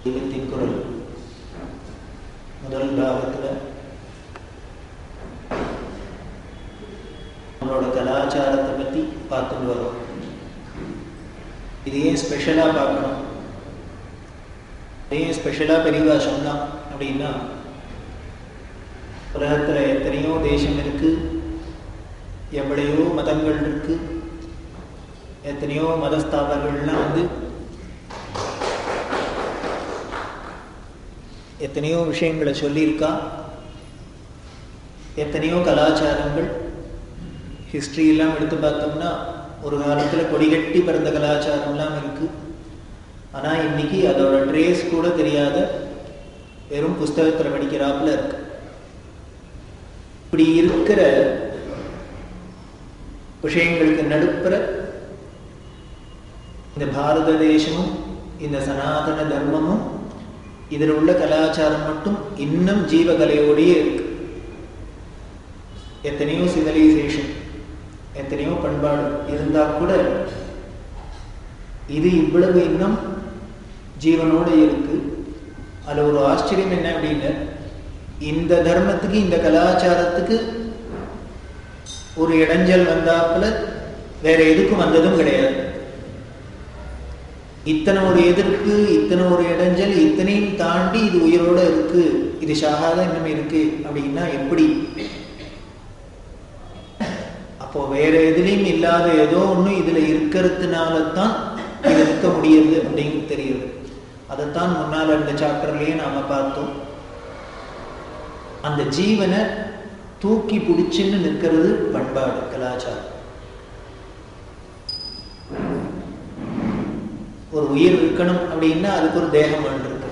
தெய்வத்தின் குரல் முதல் பாகத்தில் நம்மளோட கலாச்சாரத்தை பற்றி பார்த்துட்டு வரோம். இது ஏன் ஸ்பெஷலாக பார்க்கணும், ஏன் ஸ்பெஷலாக பெரியவா சொன்னான் அப்படின்னா, உலகத்தில் எத்தனையோ தேசம் இருக்கு, எவ்வளையோ மதங்கள் இருக்கு, எத்தனையோ மதஸ்தாபர்கள்லாம் வந்து எத்தனையோ விஷயங்களை சொல்லியிருக்கா, எத்தனையோ கலாச்சாரங்கள் ஹிஸ்ட்ரியெல்லாம் எடுத்து பார்த்தோம்னா ஒரு காலத்தில் கொடிகட்டி பிறந்த கலாச்சாரம்லாம் இருக்கு. ஆனால் இன்னைக்கு அதோட ட்ரேஸ் கூட தெரியாத வெறும் புஸ்தகத்தில் படிக்கிறாப்புல இருக்கு. இப்படி இருக்கிற விஷயங்களுக்கு நடுப்புற இந்த பாரத தேசமும் இந்த சனாதன தர்மமும் இதில் உள்ள கலாச்சாரம் மட்டும் இன்னும் ஜீவகலையோடையே இருக்கு. எத்தனையோ சிவிலைசேஷன், எத்தனையோ பண்பாடு இருந்தா கூட இது இவ்வளவு இன்னும் ஜீவனோடு இருக்கு. அதுல ஒரு ஆச்சரியம் என்ன அப்படின்னா, இந்த தர்மத்துக்கு இந்த கலாச்சாரத்துக்கு ஒரு இடைஞ்சல் வந்தாப்புல வேற எதுக்கும் வந்ததும் கிடையாது. இத்தனை ஒரு எதிர்ப்பு, இத்தனை ஒரு இடைஞ்சல், இத்தனையும் தாண்டி இது உயிரோட இருக்கு, இது ஷாகாத இன்னும் இருக்கு அப்படின்னா எப்படி? அப்போ வேற எதுலையும் இல்லாத ஏதோ ஒண்ணு இதுல இருக்கிறதுனால தான் இது இருக்க முடியுது அப்படின்னு தெரியுது. அதைத்தான் முன்னால் இந்த சாப்டர்லயே நாம பார்த்தோம். அந்த ஜீவனை தூக்கி பிடிச்சுன்னு நிற்கிறது பண்பாடு, கலாச்சாரம். ஒரு உயிர் இருக்கணும் அப்படின்னா அதுக்கு ஒரு தேகம் வேண்டிருக்கு,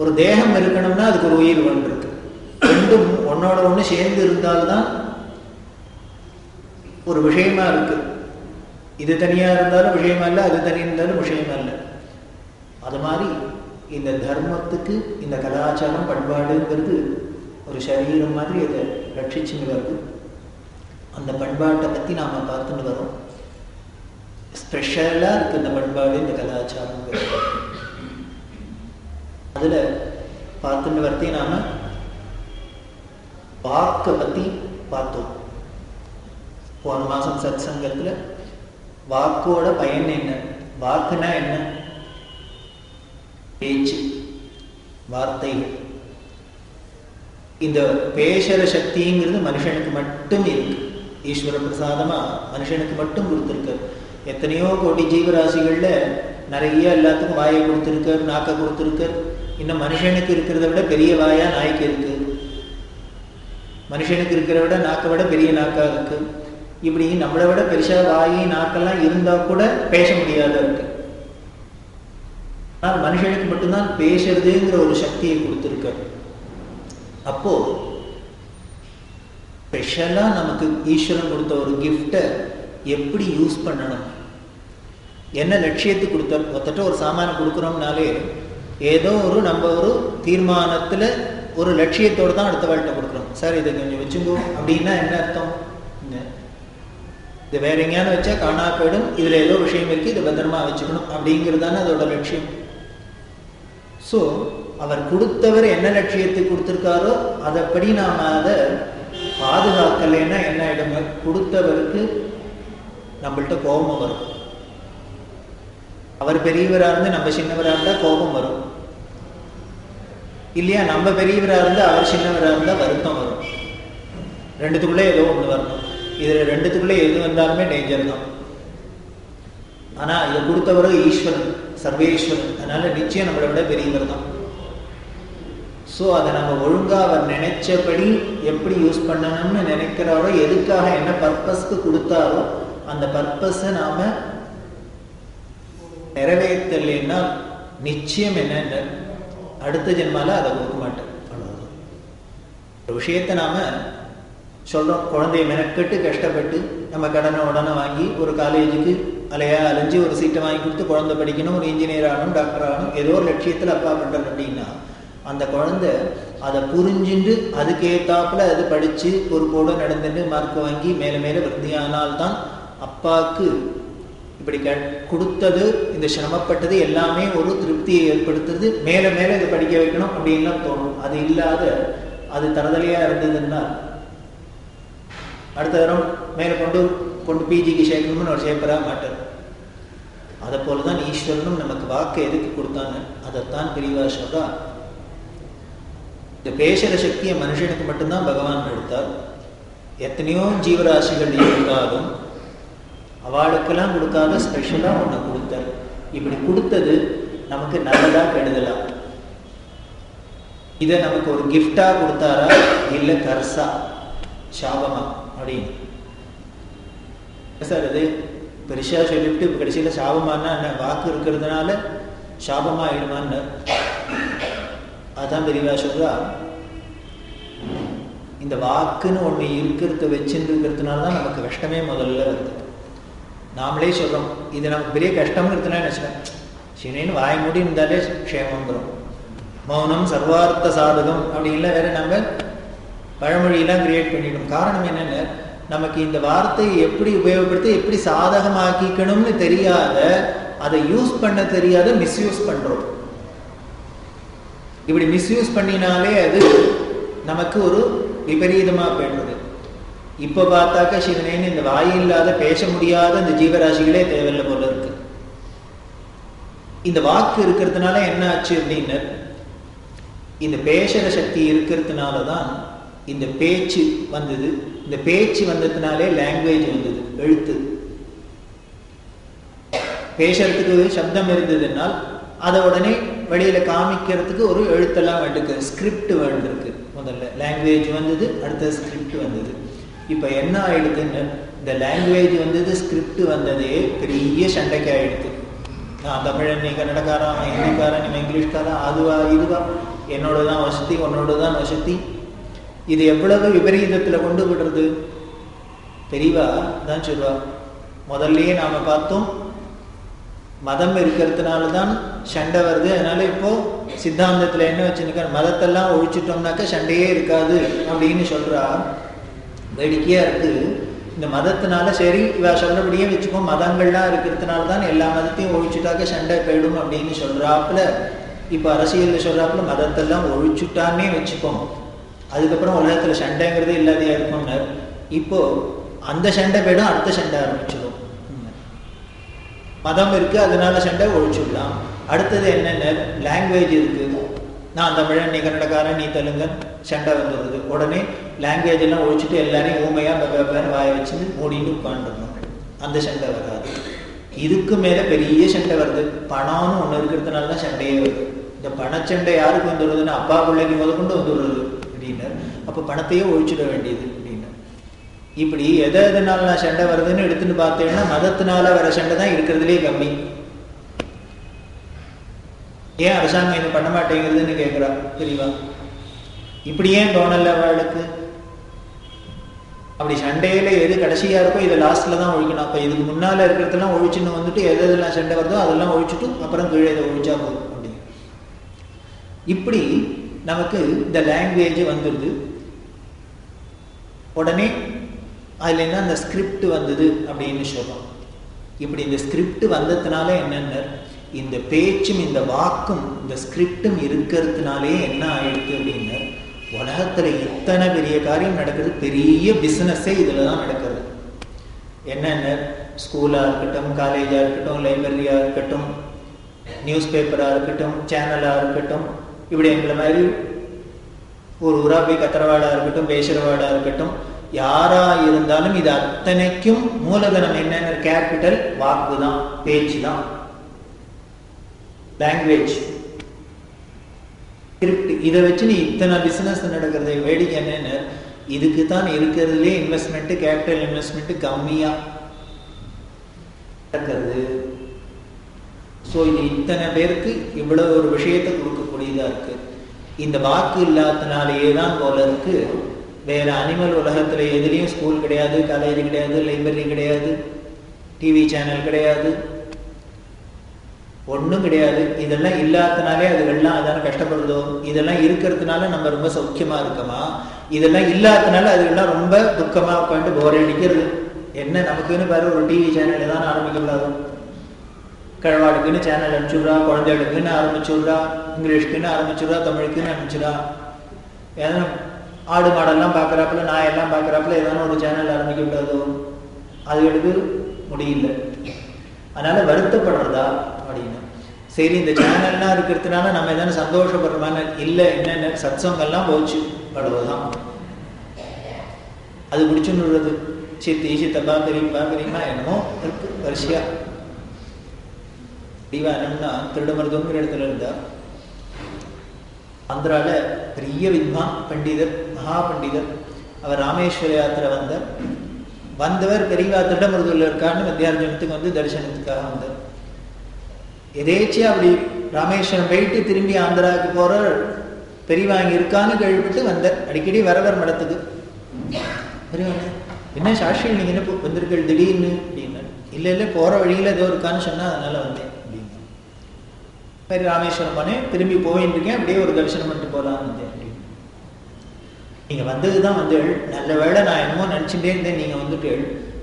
ஒரு தேகம் இருக்கணும்னா அதுக்கு ஒரு உயிர் வேண்டிருக்கு. ரெண்டும் ஒன்னோட ஒண்ணு சேர்ந்து இருந்தால்தான் ஒரு விஷயமா இருக்கு. இது தனியா இருந்தாலும் விஷயமா இல்லை, அது தனியா இருந்தாலும் விஷயமா இல்லை. அது மாதிரி இந்த தர்மத்துக்கு இந்த கலாச்சாரம் பண்பாடுங்கிறது ஒரு சரீரம் மாதிரி அதை ரட்சிச்சுன்னு வருது. அந்த பண்பாட்டை பற்றி நாம பார்த்துட்டு வரோம். ஸ்பெஷலாக இருக்கு இந்த பண்பாடு, இந்த கலாச்சாரம். அதுல பார்த்துட்டு வரத்தே நாம வாக்கை பற்றி பார்த்தோம். போன மாதம் சத் சங்கத்தில் வாக்கோட பயன் என்ன, வாக்குனா என்ன? பேச்சு, வார்த்தைகள். இந்த பேசுற சக்திங்கிறது மனுஷனுக்கு மட்டும் இருக்கு. ஈஸ்வர பிரசாதமா மனுஷனுக்கு மட்டும் கொடுத்துருக்காரு. எத்தனையோ கோடி ஜீவராசிகள்ல நிறைய எல்லாத்துக்கும் வாயை கொடுத்துருக்காரு, நாக்கை கொடுத்துருக்காரு. இன்னும் மனுஷனுக்கு இருக்கிறத விட பெரிய வாயா நாய்க்கு இருக்கு, மனுஷனுக்கு இருக்கிறத விட நாக்கை விட பெரிய நாக்கா இருக்கு. இப்படி நம்மளை விட பெருசா வாயி நாக்கெல்லாம் இருந்தா கூட பேச முடியாத இருக்கு. ஆனால் மனுஷனுக்கு மட்டும்தான் பேசுறதுங்கிற ஒரு சக்தியை கொடுத்துருக்காரு. அப்போ ஸ்பெஷலா நமக்கு ஈஸ்வரன் கொடுத்த ஒரு கிஃப்டை எப்படி யூஸ் பண்ணணும், என்ன லட்சியத்துக்கு கொடுத்தார். மொத்தட்ட ஒரு சாமானை கொடுக்குறோம்னாலே ஏதோ ஒரு நம்ம ஒரு தீர்மானத்துல ஒரு லட்சியத்தோடு தான் அடுத்த வாழ்க்கை கொடுக்குறோம். சார் இதை கொஞ்சம் வச்சுங்கோ அப்படின்னா என்ன அர்த்தம்? இது வேற எங்கேயானு வச்சா காணா போயிடும், இதுல ஏதோ விஷயம் இருக்கு, இதை பத்திரமா வச்சுக்கணும் அப்படிங்கிறது தானே அதோட லட்சியம். ஸோ அவர் கொடுத்தவர் என்ன லட்சியத்துக்கு கொடுத்துருக்காரோ அதைப்படி நாம அதை பாதுகாக்கலைன்னா என்ன ஆயிடுங்க, கொடுத்தவருக்கு நம்மள்கிட்ட கோபம் வரும். அவர் பெரியவராக இருந்து நம்ம சின்னவராக இருந்தா கோபம் வரும் இல்லையா? நம்ம பெரியவராக இருந்தா அவர் சின்னவராக இருந்தா வருத்தம் வரும். ரெண்டுத்துக்குள்ளே ஏதோ ஒன்று வரணும். இதுல ரெண்டுத்துக்குள்ளே எது வந்தாலுமே டேஞ்சர் தான். ஆனா இதை கொடுத்தவரை ஈஸ்வரன், சர்வேஸ்வரன், அதனால நிச்சயம் நம்மளை விட பெரியவர் தான். ஸோ அதை நம்ம ஒழுங்கா அவர் நினைச்சபடி எப்படி யூஸ் பண்ணணும்னு நினைக்கிறாரோ, எதுக்காக என்ன பர்பஸ்க்கு கொடுத்தாரோ அந்த பர்பஸை நாம நிறைவேற்றலைன்னா நிச்சயம் என்ன, அடுத்த ஜென்மால அதை கொடுக்க மாட்டேன். அவ்வளவுதான். ஒரு விஷயத்தை நாம சொல்றோம், குழந்தைய மெனக்கெட்டு கஷ்டப்பட்டு நம்ம கடனை உடனே வாங்கி ஒரு காலேஜுக்கு அலைஞ்சு ஒரு சீட்டை வாங்கி கொடுத்து குழந்தை படிக்கணும், ஒரு இன்ஜினியர் ஆகணும், டாக்டர் ஆகணும், ஏதோ ஒரு லட்சியத்தில் அப்பா பண்றது அப்படின்னா அந்த குழந்தை அதை புரிஞ்சுட்டு அதுக்கேத்தாப்புல அது படிச்சு பொறுப்போடு நடந்துட்டு மார்க் வாங்கி மேல மேல விருத்தியானால்தான் அப்பாவுக்கு இப்படி கொடுத்தது, இந்த சிரமப்பட்டது எல்லாமே ஒரு திருப்தியை ஏற்படுத்துறது. மேல மேல இதை படிக்க வைக்கணும் அப்படின்லாம் தோணும். அது இல்லாத அது தரதலையா இருந்ததுன்னா அடுத்த தரம் மேல கொண்டு பிஜிக்கு சேர்க்கணும்னு ஒரு சேர்ப்பரா மாட்டார். அதை போலதான் ஈஸ்வரனும் நமக்கு வாக்கை எதுக்கு கொடுத்தாங்க, அதைத்தான் பெரியவா சொல்றா. இந்த பேசுற சக்தியை மனுஷனுக்கு மட்டும்தான் பகவான் எடுத்தார். எத்தனையோ ஜீவராசிகள் இருந்தாலும் அவளுக்கெல்லாம் கொடுக்காத ஸ்பெஷலா ஒண்ணு கொடுத்தார். இப்படி கொடுத்தது நமக்கு நல்லதா கெடுதலா? இதை நமக்கு ஒரு கிஃப்டா கொடுத்தாரா இல்ல கர்சா சாபமா அப்படின்னு சார் அது பெருசா சொல்லிவிட்டு இப்ப கடைசியில சாபமானா என்ன, வாக்கு இருக்கிறதுனால சாபமா ஆயிடுமான்னு அதான் பெரியவா சொல்றா. இந்த வாக்குன்னு ஒண்ணு இருக்கிறத வச்சுருக்கிறதுனாலதான் நமக்கு கஷ்டமே முதல்ல வருது. நாமளே சொல்றோம் இது நமக்கு பெரிய கஷ்டம்னு இருக்குன்னா நினைச்சேன், சிவனேன்னு வாய் மூடி இருந்தாலே க்ஷேமம் வரும். மௌனம் சர்வார்த்த சாதகம் அப்படின்லாம் வேற நம்ம பழமொழியெல்லாம் கிரியேட் பண்ணிடும். காரணம் என்னன்னு, நமக்கு இந்த வார்த்தையை எப்படி உபயோகப்படுத்தி எப்படி சாதகமாக்கிக்கணும்னு தெரியாத, அதை யூஸ் பண்ண தெரியாத மிஸ்யூஸ் பண்றோம். இப்படி மிஸ்யூஸ் பண்ணினாலே அது நமக்கு ஒரு விபரீதமா போயிடுறது. இப்ப பார்த்தாக்க சிவனேன்னு இந்த வாயில்லாத பேச முடியாத இந்த ஜீவராசிகளே தேவையில்லை போல இருக்கு. இந்த வாக்கு இருக்கிறதுனால என்ன ஆச்சு அப்படின்னு, இந்த பேசுற சக்தி இருக்கிறதுனாலதான் இந்த பேச்சு வந்தது. இந்த பேச்சு வந்ததுனாலே லாங்குவேஜ் வந்தது, எழுத்து. பேசுறதுக்கு சப்தம் இருந்ததுனால் அதை உடனே வெளியில காமிக்கிறதுக்கு ஒரு எழுத்தெல்லாம் வேண்டிருக்கு, ஸ்கிரிப்ட் வேண்டிருக்கு. முதல்ல லாங்குவேஜ் வந்தது, அடுத்த ஸ்கிரிப்ட் வந்தது. இப்ப என்ன ஆயிடுதுன்னு, இந்த லாங்குவேஜ் வந்தது, ஸ்கிரிப்ட் வந்ததே பெரிய சண்டைக்கு ஆயிடுது. நான் தமிழன், நீ கன்னடக்காரன், அவன் ஹிந்திக்காரன், இவன் இங்கிலீஷ்காரன், அதுவா இதுவா, என்னோடதான் வசதி, உன்னோடதான் வசதி. இது எவ்வளவு விபரீதத்துல கொண்டு விடுறது. தெரியவா தான் சொல்லுவா. முதல்லயே நாம பார்த்தோம், மதம் இருக்கிறதுனாலதான் சண்டை வருது. அதனால இப்போ சித்தாந்தத்துல என்ன வச்சுருக்க, மதத்தெல்லாம் ஒழிச்சிட்டோம்னாக்க சண்டையே இருக்காது அப்படின்னு சொல்றா. வேடிக்கையா இருக்கு. இந்த மதத்தினால சரி இவ சொல்றபடியே வச்சுக்கோ, மதங்கள்லாம் இருக்கிறதுனாலதான் எல்லா மதத்தையும் ஒழிச்சுட்டாக்க சண்டை போயிடும் அப்படின்னு சொல்றாப்புல. இப்ப அரசியல் சொல்றாப்புல மதத்தெல்லாம் ஒழிச்சுட்டான்னே வச்சுக்கோம், அதுக்கப்புறம் உலகத்துல சண்டைங்கிறது இல்லாதையா இருக்கும்னு. இப்போ அந்த சண்டை போயிடும், அடுத்த சண்டை ஆரம்பிச்சிடும். மதம் இருக்கு அதனால சண்டை ஒழிச்சுடலாம். அடுத்தது என்னென்ன, லாங்குவேஜ் இருக்கு, நான் தமிழன், நீ கன்னடக்காரன், நீ தெலுங்கன், சண்டை வந்துடுறது. உடனே லாங்குவேஜ் எல்லாம் ஒழிச்சுட்டு எல்லாரையும் ஊமையா பேன்னு வாய வச்சு மூடிட்டு உட்காந்துடணும், அந்த சண்டை வராது. இதுக்கு மேல பெரிய சண்டை வருது. பணம்னு ஒண்ணு இருக்கிறதுனால தான் சண்டையே வருது. இந்த பணச்சண்டை யாருக்கு வந்துடுறதுன்னு, அப்பா பிள்ளைக்கு முதற்கொண்டு வந்துடுறது அப்படின்னு. அப்ப பணத்தையே ஒழிச்சுட வேண்டியது அப்படின்னு. இப்படி எதனால நான் சண்டை வருதுன்னு எடுத்துன்னு பார்த்தேன்னா, மதத்தினால வர சண்டை தான் இருக்கிறதுலே கம்மி. ஏன் அரசாங்கம் இது பண்ண மாட்டேங்கிறதுன்னு கேட்கிறா தெரியவா. இப்படி ஏன் தோணல அவளுக்கு? அப்படி சண்டையில எது கடைசியா இருக்கோ இதை லாஸ்ட்ல தான் ஒழிக்கணும். அப்ப இதுக்கு முன்னால இருக்கிறதெல்லாம் ஒழிச்சுன்னு வந்துட்டு எதெல்லாம் சண்டை வருதோ அதெல்லாம் ஒழிச்சுட்டு அப்புறம் கீழே இதை ஒழிச்சா போதும் அப்படி. இப்படி நமக்கு இந்த லாங்குவேஜ் வந்துடுது. உடனே அதுல என்ன, அந்த ஸ்கிரிப்ட் வந்தது அப்படின்னு சொல்றோம். இப்படி இந்த ஸ்கிரிப்ட் வந்ததுனால என்னென்ன, இந்த பேச்சும் இந்த வாக்கும் இந்த ஸ்கிரிப்டும் இருக்கிறதுனாலே என்ன ஆயிடுது அப்படின்னு, உலகத்துல இத்தனை பெரிய காரியம் நடக்குது. பெரிய பிசினஸே இதுலதான் நடக்கிறது. என்னென்ன, ஸ்கூலா இருக்கட்டும், காலேஜா இருக்கட்டும், லைப்ரரியா இருக்கட்டும், நியூஸ் பேப்பரா இருக்கட்டும், சேனலா இருக்கட்டும், இப்படி எங்களை மாதிரி ஒரு ஊரா போய் கத்திரவாடா இருக்கட்டும், பேசுறவாடா இருக்கட்டும், யாரா இருந்தாலும் இது அத்தனைக்கும் மூலதனம் என்னென்ன, கேபிட்டல் வாக்கு தான், பேச்சு தான், லாங்குவேஜ், ஸ்கிரிப்ட். இதை வச்சு நீ இத்தனை பிசினஸ் நடக்கிறது. வேடிக்கை என்னன்னு, இதுக்கு தான் இருக்கிறதுலே இன்வெஸ்ட்மெண்ட், கேபிட்டல் இன்வெஸ்ட்மெண்ட் கம்மியா நடக்கிறது. ஸோ இது இத்தனை பேருக்கு இவ்வளவு ஒரு விஷயத்தை கொடுக்கக்கூடியதா இருக்கு. இந்த வாக்கு இல்லாதனாலேயே தான் போல இருக்கு. வேற அனிமல் உலகத்துல எதுலேயும் ஸ்கூல் கிடையாது, காலேஜ் கிடையாது, லைப்ரரி கிடையாது, டிவி சேனல் கிடையாது, ஒன்றும் கிடையாது. இதெல்லாம் இல்லாதனாலே அதுகள்லாம் அதான கஷ்டப்படுறதோ? இதெல்லாம் இருக்கிறதுனால நம்ம ரொம்ப சௌக்கியமா இருக்கமா? இதெல்லாம் இல்லாதனால அதுகள்லாம் ரொம்ப துக்கமா உட்காந்து போர் அடிக்கிறது. என்ன நமக்குன்னு பாரு, ஒரு டிவி சேனல் தான் ஆரம்பிக்கப்படாது. கிழவாடுக்குன்னு சேனல் அனுப்பிச்சுடுறா, குழந்தைகளுக்குன்னு ஆரம்பிச்சுடுறா, இங்கிலீஷ்க்குன்னு ஆரம்பிச்சுடுறா, தமிழுக்குன்னு அனுப்பிச்சுடா. ஏன்னா ஆடு மாடெல்லாம் பார்க்குறாப்புல, நாயெல்லாம் பார்க்குறாப்புல ஏதான ஒரு சேனல் ஆரம்பிக்க விடாதோ, அதுகளுக்கு முடியல. அதனால வருத்தப்படுறதா அப்படின்னு. சரி, இந்த சேனல்லாம் இருக்கிறதுனால நம்ம எதான சந்தோஷப்படுறோமான இல்லை, என்னென்ன சத்சங்கெல்லாம் போச்சு, அவ்வளவுதான். அது பிடிச்சுன்னுறது சித்தி சித்தப்பா பெரியப்பா என்னமோ இருக்கு வரிசையா. தீவானம்னா திருடமருதுங்கிற இடத்துல இருந்தா ஆந்திரால பெரிய வித்வான் பண்டிதர், மகா பண்டிதர். அவர் ராமேஸ்வர யாத்திரை வந்தவர் பெரியவா திருடமருதுல இருக்கான்னு மத்தியார்ஜனத்துக்கு வந்து தரிசனத்துக்காக வந்தார். எதேச்சியா அப்படி ராமேஸ்வரம் போயிட்டு திரும்பி ஆந்திராவுக்கு போற பெரியவா இங்க இருக்கான்னு கேள்விப்பட்டு வந்தார். அடிக்கடி வரவர் மடத்துக்கு. என்ன சாட்சியில் நீங்க என்ன வந்திருக்கள் திடீர்னு அப்படின்னு. இல்லை போற வழியில ஏதோ இருக்கான்னு சொன்னா அதனால வந்தேன் அப்படின்னு. சரி, ராமேஸ்வரம் போனேன், திரும்பி போயின்னு இருக்கேன், அப்படியே ஒரு தரிசனம் பண்ணிட்டு போலான்னு வந்தேன் அப்படின்னு. நீங்க வந்ததுதான் வந்து நல்ல வேளை, நான் என்னமோ நினைச்சுட்டே இருந்தேன், நீங்க வந்துட்டு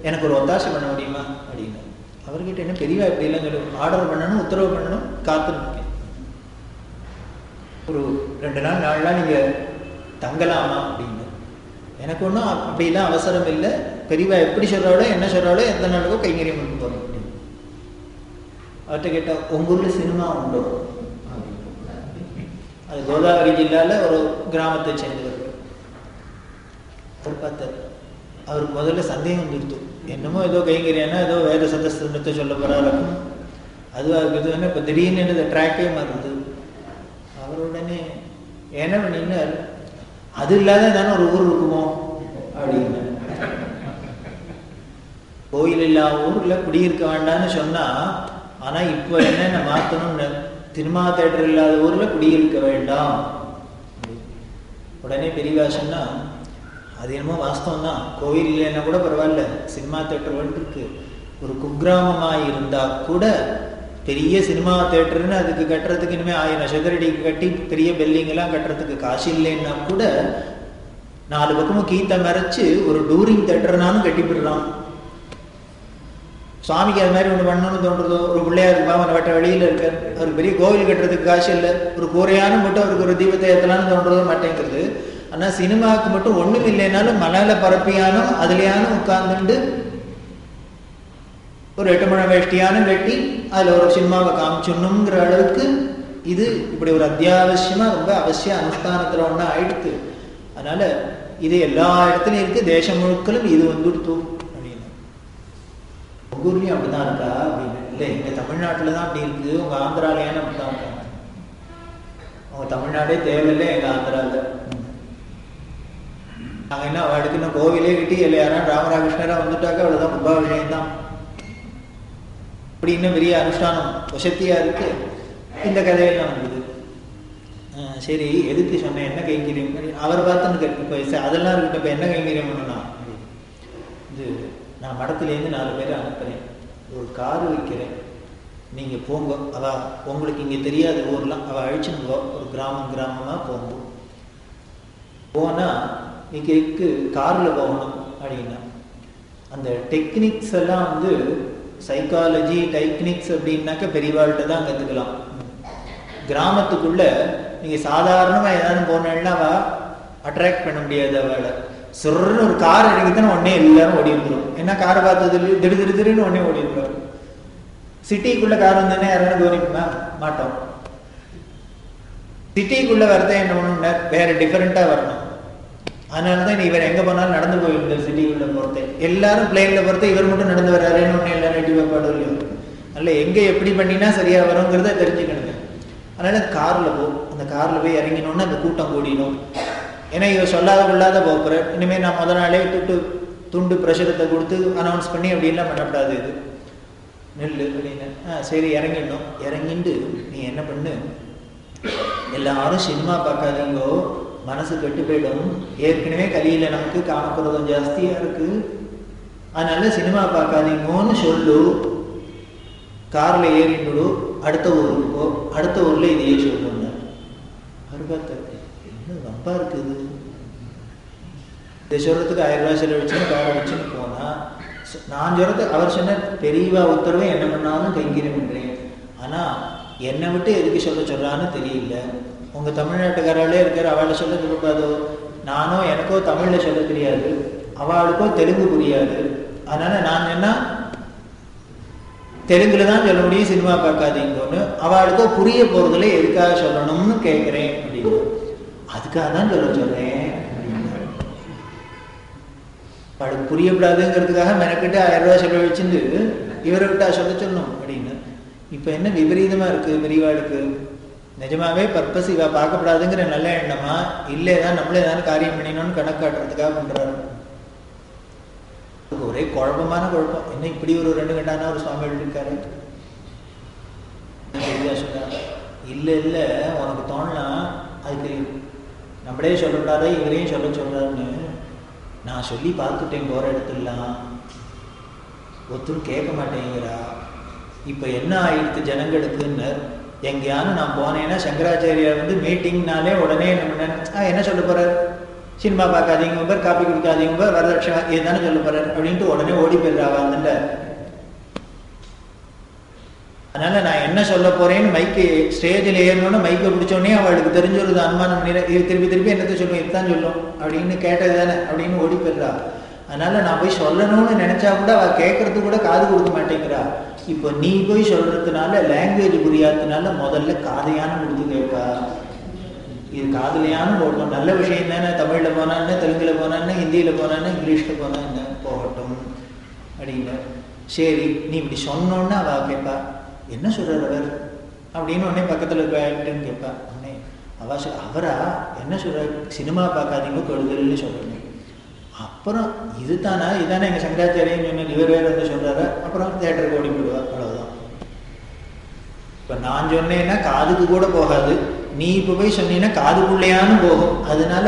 எனக்கு ஒரு ஒத்தாசை பண்ண முடியுமா அப்படின்னு. அவர்கிட்ட என்ன பெரியவா இப்படி எல்லாம் சொல்லி ஆர்டர் பண்ணணும், உத்தரவு பண்ணணும், காத்து நிற்கேன். ஒரு 2 நாள் 4 நாள் நீங்க தங்கலாமா அப்படின்னு. எனக்கு ஒன்றும் அப்படிலாம் அவசரம் இல்லை, பெரியவா எப்படி சொல்றாளோ என்ன சொல்றாளோ எந்த நாளுக்கோ கைங்கரியம் பண்ணி போறோம் அப்படின்னு. அவர்கிட்ட கேட்டா, உங்க ஊர்ல சினிமா உண்டோ? அது கோதாவரி ஜில்லால ஒரு கிராமத்தை சேர்ந்தவர். அவர் பார்த்தார். அவருக்கு முதல்ல சந்தேகம் வந்துடுத்து, என்னமோ ஏதோ கைங்கரியானா ஏதோ வேத சதஸ்திரத்தை சொல்ல போறாரு, அதுவாக இருக்குது. இப்போ திடீர்னு என்னது ட்ராக்கே மாறுது. அவருடனே என்ன பண்ணினார், அது இல்லாத தானே ஒரு ஊர் இருக்குமோ அப்படின்னு. கோயில் இல்லா ஊர்ல குடியிருக்க வேண்டாம்னு சொன்னா, ஆனா இப்ப என்ன மாத்தணும்னு, சினிமா தேட்டர் இல்லாத ஊர்ல குடியிருக்க வேண்டாம். உடனே பெரியவா சொன்னா, அது என்னமோ வாஸ்தவம் தான், கோயில் இல்லைன்னா கூட பரவாயில்ல, சினிமா தேட்டர் இருக்கு. ஒரு குக்கிராமமாக இருந்தா கூட பெரிய சினிமா தேட்டர்னு அதுக்கு கட்டுறதுக்கு இனிமேல் 1000 சதுரடிக்கு கட்டி பெரிய பில்டிங் எல்லாம் கட்டுறதுக்கு காசு இல்லைன்னா கூட 4 பக்கமும் கீத்தை மறைச்சு ஒரு டூரிங் தேட்டர்னாலும் கட்டிவிடுறான். சுவாமிக்கு அது மாதிரி ஒன்று பண்ணணும்னு தோன்றதோ, ஒரு பிள்ளையாருக்கு பாவனை வட்ட வெளியில் இருக்க அவருக்கு பெரிய கோவில் கட்டுறதுக்கு காசு இல்லை, ஒரு கூரையான மட்டும் அவருக்கு ஒரு தீபத்தை ஏற்றலான்னு தோன்றதோ மாட்டேங்கிறது. ஆனால் சினிமாவுக்கு மட்டும் ஒன்றும் இல்லைனாலும் மலையில பரப்பியானும் அதுலையானும் உட்கார்ந்துட்டு ஒரு 8 முழம் வேஷ்டியானும் வெட்டி அதில் ஒரு சினிமாவை காமிச்சுடணுங்கிற அளவுக்கு இது இப்படி ஒரு அத்தியாவசியமாக ரொம்ப அவசிய அனுஷ்டானத்தில் ஒன்றா ஆயிடுத்து. அதனால இது எல்லா இடத்துலையும் இருக்கு, தேசம் முழுக்களும் இது வந்துடுத்து அப்படின்னு. உங்க ஊர்லேயும் அப்படிதான் இருக்கா அப்படின்னு. இல்லை, எங்கள் தமிழ்நாட்டில் தான் அப்படி இருக்கு, உங்கள் ஆந்திராலையான அப்படிதான் இருக்காங்க. உங்கள் தமிழ்நாடே தேவையில்லை, எங்கள் ஆந்திராவில். நாங்கள் என்ன அவளுக்கு இன்னும் கோவிலே கிட்டி இல்லை யாரும் ராமராகிருஷ்ணராக வந்துட்டாக்க அவ்வளோதான், கும்பாபிஷேகம் தான். அப்படி இன்னும் பெரிய அனுஷ்டானம் வசத்தியாக இருக்கு. இந்த கதையெல்லாம் வந்தது. சரி, எதுக்கு சொன்னேன், என்ன கைங்கரியம் அவர் பார்த்துன்னு கேட்டு அதெல்லாம் இருக்கட்டும், இப்போ என்ன கைங்கரியம் பண்ணணும். இது நான் மடத்துலேருந்து 4 பேரை அனுப்புகிறேன், ஒரு காரு வைக்கிறேன், நீங்கள் போங்க. அவள் உங்களுக்கு இங்கே தெரியாத ஊர்லாம் அவள் அழிச்சுன்னு போ, ஒரு கிராமமாக போங்க. போனால் இங்கே காரில் போகணும் அப்படின்னா அந்த டெக்னிக்ஸ் எல்லாம் வந்து சைக்காலஜி டெக்னிக்ஸ் அப்படின்னாக்க பெரியவாள்கிட்ட தான் கற்றுக்கலாம். கிராமத்துக்குள்ள நீங்கள் சாதாரணமாக ஏதாவது போனேன்னா அவள் அட்ராக்ட் பண்ண முடியாது. அவளை சொல்றன்னு ஒரு கார் எடுக்கித்தானே உடனே எல்லாரும் ஓடி வந்துடும். ஏன்னா காரை பார்த்தது திடுன்னு உடனே ஓடி வந்துடும். சிட்டிக்குள்ள கார் வந்தோடனே யாரும் கவனிப்போமா மாட்டோம். சிட்டிக்குள்ள வரதே என்ன பண்ணணும்னா வேற டிஃபரெண்டாக வரணும். அதனால தான் இவர் எங்கே போனாலும் நடந்து போயிருந்தார். சிட்டிக்குள்ள போகிறதே எல்லாரும் பிளேன்ல போகிறத இவர் மட்டும் நடந்து வர்றாருன்னு ஒன்று எல்லாரும் எட்டி வைப்பாடு இல்லையோ. அதனால எங்கே எப்படி பண்ணினா சரியா வருங்கிறத தெரிஞ்சுக்கணுங்க. அதனால காரில் போ, அந்த காரில் போய் இறங்கினோன்னு அந்த கூட்டம் கூடிடும். ஏன்னா இவர் சொல்லாத கொள்ளாத போகிற இனிமேல் நான் முதல் நாளே துண்டு பிரஷரத்தை கொடுத்து அனௌன்ஸ் பண்ணி அப்படின்லாம் பண்ணக்கூடாது. இது நெல் அப்படின்னு சரி இறங்கிடணும். இறங்கிட்டு நீ என்ன பண்ணு, எல்லாரும் சினிமா பார்க்காதீங்கோ, மனசு கெட்டு போயிடும். ஏற்கனவே கலியில் நமக்கு காமக்குறதும் ஜாஸ்தியாக இருக்கு, அதனால சினிமா பார்க்காதீங்கன்னு சொல்லு. காரில் ஏறிட்டு அடுத்த ஊருக்கு போ, அடுத்த ஊரில் இதையே சொல்லுங்க. அவர் பார்த்தாரு, என்ன ரொம்ப இருக்குது, இதை சொல்றதுக்கு 1000 ரூபாய் செலவழிச்சுன்னு காரை வச்சுன்னு போனா நான் சொல்றது அவர் சொன்ன பெரியவா உத்தரவை என்ன பண்ணாலும் கைங்கரியம் பண்றேன். ஆனால் என்னை விட்டு எதுக்கு சொல்கிறான்னு தெரியல. உங்கள் தமிழ்நாட்டுக்காராலே இருக்கிற அவளை சொல்ல சொல்லக்கூடாதோ? நானோ எனக்கோ தமிழில் சொல்ல தெரியாது, அவளுக்கோ தெலுங்கு புரியாது. அதனால் நான் என்ன தெலுங்குல தான் சொல்ல முடியும், சினிமா பார்க்காதீங்கன்னு. அவளுக்கோ புரிய போகிறதுல எதுக்காக சொல்லணும்னு கேட்குறேன் அப்படின்னு. அதுக்காக தான் சொல்கிறேன் அப்படின்னு. அவளுக்கு புரியப்படாதுங்கிறதுக்காக மெனக்கிட்டு 1000 ரூபா செலவழிச்சுட்டு இவரை விட்டா சொல்லணும் அப்படின்னு. இப்போ என்ன விபரீதமாக இருக்குது பெரியவாளுக்கு? நிஜமாவே பர்பஸ் இவ பார்க்கப்படாதுங்கிற நல்ல எண்ணமா, இல்லை தான் நம்மளே ஏதாவது காரியம் பண்ணினோன்னு கணக்கு காட்டுறதுக்காக பண்ணுறாரு. ஒரே குழப்பமான குழப்பம். என்ன இப்படி ஒரு 2 கட்டான ஒரு சுவாமி இருக்காரு. சொல்றாங்க, இல்லை இல்லை உனக்கு தோணலாம் அதுக்கு நம்மளே சொல்லக்கூடாத இவரையும் சொல்றாருன்னு. நான் சொல்லி பார்த்துட்டேன் போகிற இடத்துலாம், ஒருத்தரும் கேட்க மாட்டேங்கிறா. இப்போ என்ன ஆயிடுத்து ஜனங்களுக்குன்னு. எங்கேயானு நான் போனேன்னா சங்கராச்சாரியார் வந்து மீட்டிங்னாலே உடனே என்ன சொல்ல போறார்? சினிமா பார்க்காதீங்க பேர், காப்பி குடிக்காதீங்க பேர், வரதட்சணை இதுதானே சொல்ல போறாரு அப்படின்ட்டு உடனே ஓடி போயிடுறாவா அந்த. அதனால நான் என்ன சொல்ல போறேன்னு மைக்கு ஸ்டேஜில் ஏறணும்னு மைக்கை பிடிச்சோடனே அவளுக்கு தெரிஞ்சொரு அனுமானம் பண்ணி இது திருப்பி என்னத்தை சொல்லும், இதுதான் சொல்லும் அப்படின்னு கேட்டது தானே அப்படின்னு ஓடி போயிடுறா. அதனால நான் போய் சொல்லணும்னு நினைச்சா கூட அவள் கேட்கறது கூட காது கொடுக்க மாட்டேங்கிறா. இப்போ நீ போய் சொல்றதுனால லாங்குவேஜ் புரியாததுனால முதல்ல காதையான கொடுத்து கேட்பா. இது காதலையான போடணும், நல்ல விஷயம் தானே. தமிழில் போனான்னு, தெலுங்கில் போனான்னு, ஹிந்தியில் போனான்னு, இங்கிலீஷில் போனா என்ன போகட்டும் அப்படின்னு. சரி நீ இப்படி சொன்னோன்னு அவள் கேட்பா, என்ன சொல்றார் அவர் அப்படின்னு. உடனே பக்கத்தில் இருக்கான்னு கேட்பா. உடனே அவரா என்ன சொல்றாரு? சினிமா பார்க்காதீங்க கெடுதல்னு சொல்றேன். அப்புறம் இதுதானா இதானே எங்கள் சங்கராச்சாரியம் சொன்ன, இவர் வேறு வந்து சொல்றாரு. அப்புறம் தேட்டருக்கு ஓடி போடுவா, அவ்வளோதான். இப்போ நான் சொன்னேன்னா காதுக்கு கூட போகாது, நீ இப்போ போய் சொன்னீங்கன்னா காதுக்குள்ளையானு போகும். அதனால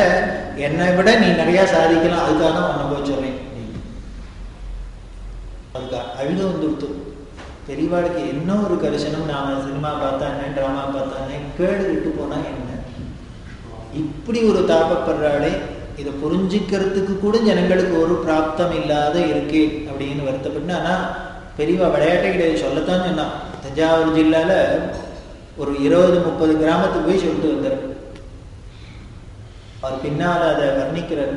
என்னை விட நீ நிறையா சாதிக்கலாம், அதுக்காக தான் உன்னை போய் சொன்னேன். அதுக்காக அழுத வந்துடுத்து பெரியவாளுக்கு. என்ன ஒரு கரிசனம், நான் சினிமா பார்த்தா என்ன, ட்ராமா பார்த்தா என்ன, கேடு விட்டு போனா என்ன, இப்படி ஒரு தாபப்படுறாளே. இதை புரிஞ்சுக்கிறதுக்கு கூட ஜனங்களுக்கு ஒரு பிராப்தம் இல்லாத இருக்கே அப்படின்னு வருத்தப்பட்டு. ஆனால் பெரியவா விளையாட்டே கிடையாது, சொல்லத்தான் சொன்னான். தஞ்சாவூர் ஜில்லால ஒரு 20-30 கிராமத்துக்கு போய் சொல்லிட்டு வந்தார். அவர் பின்னால் அதை வர்ணிக்கிறார்.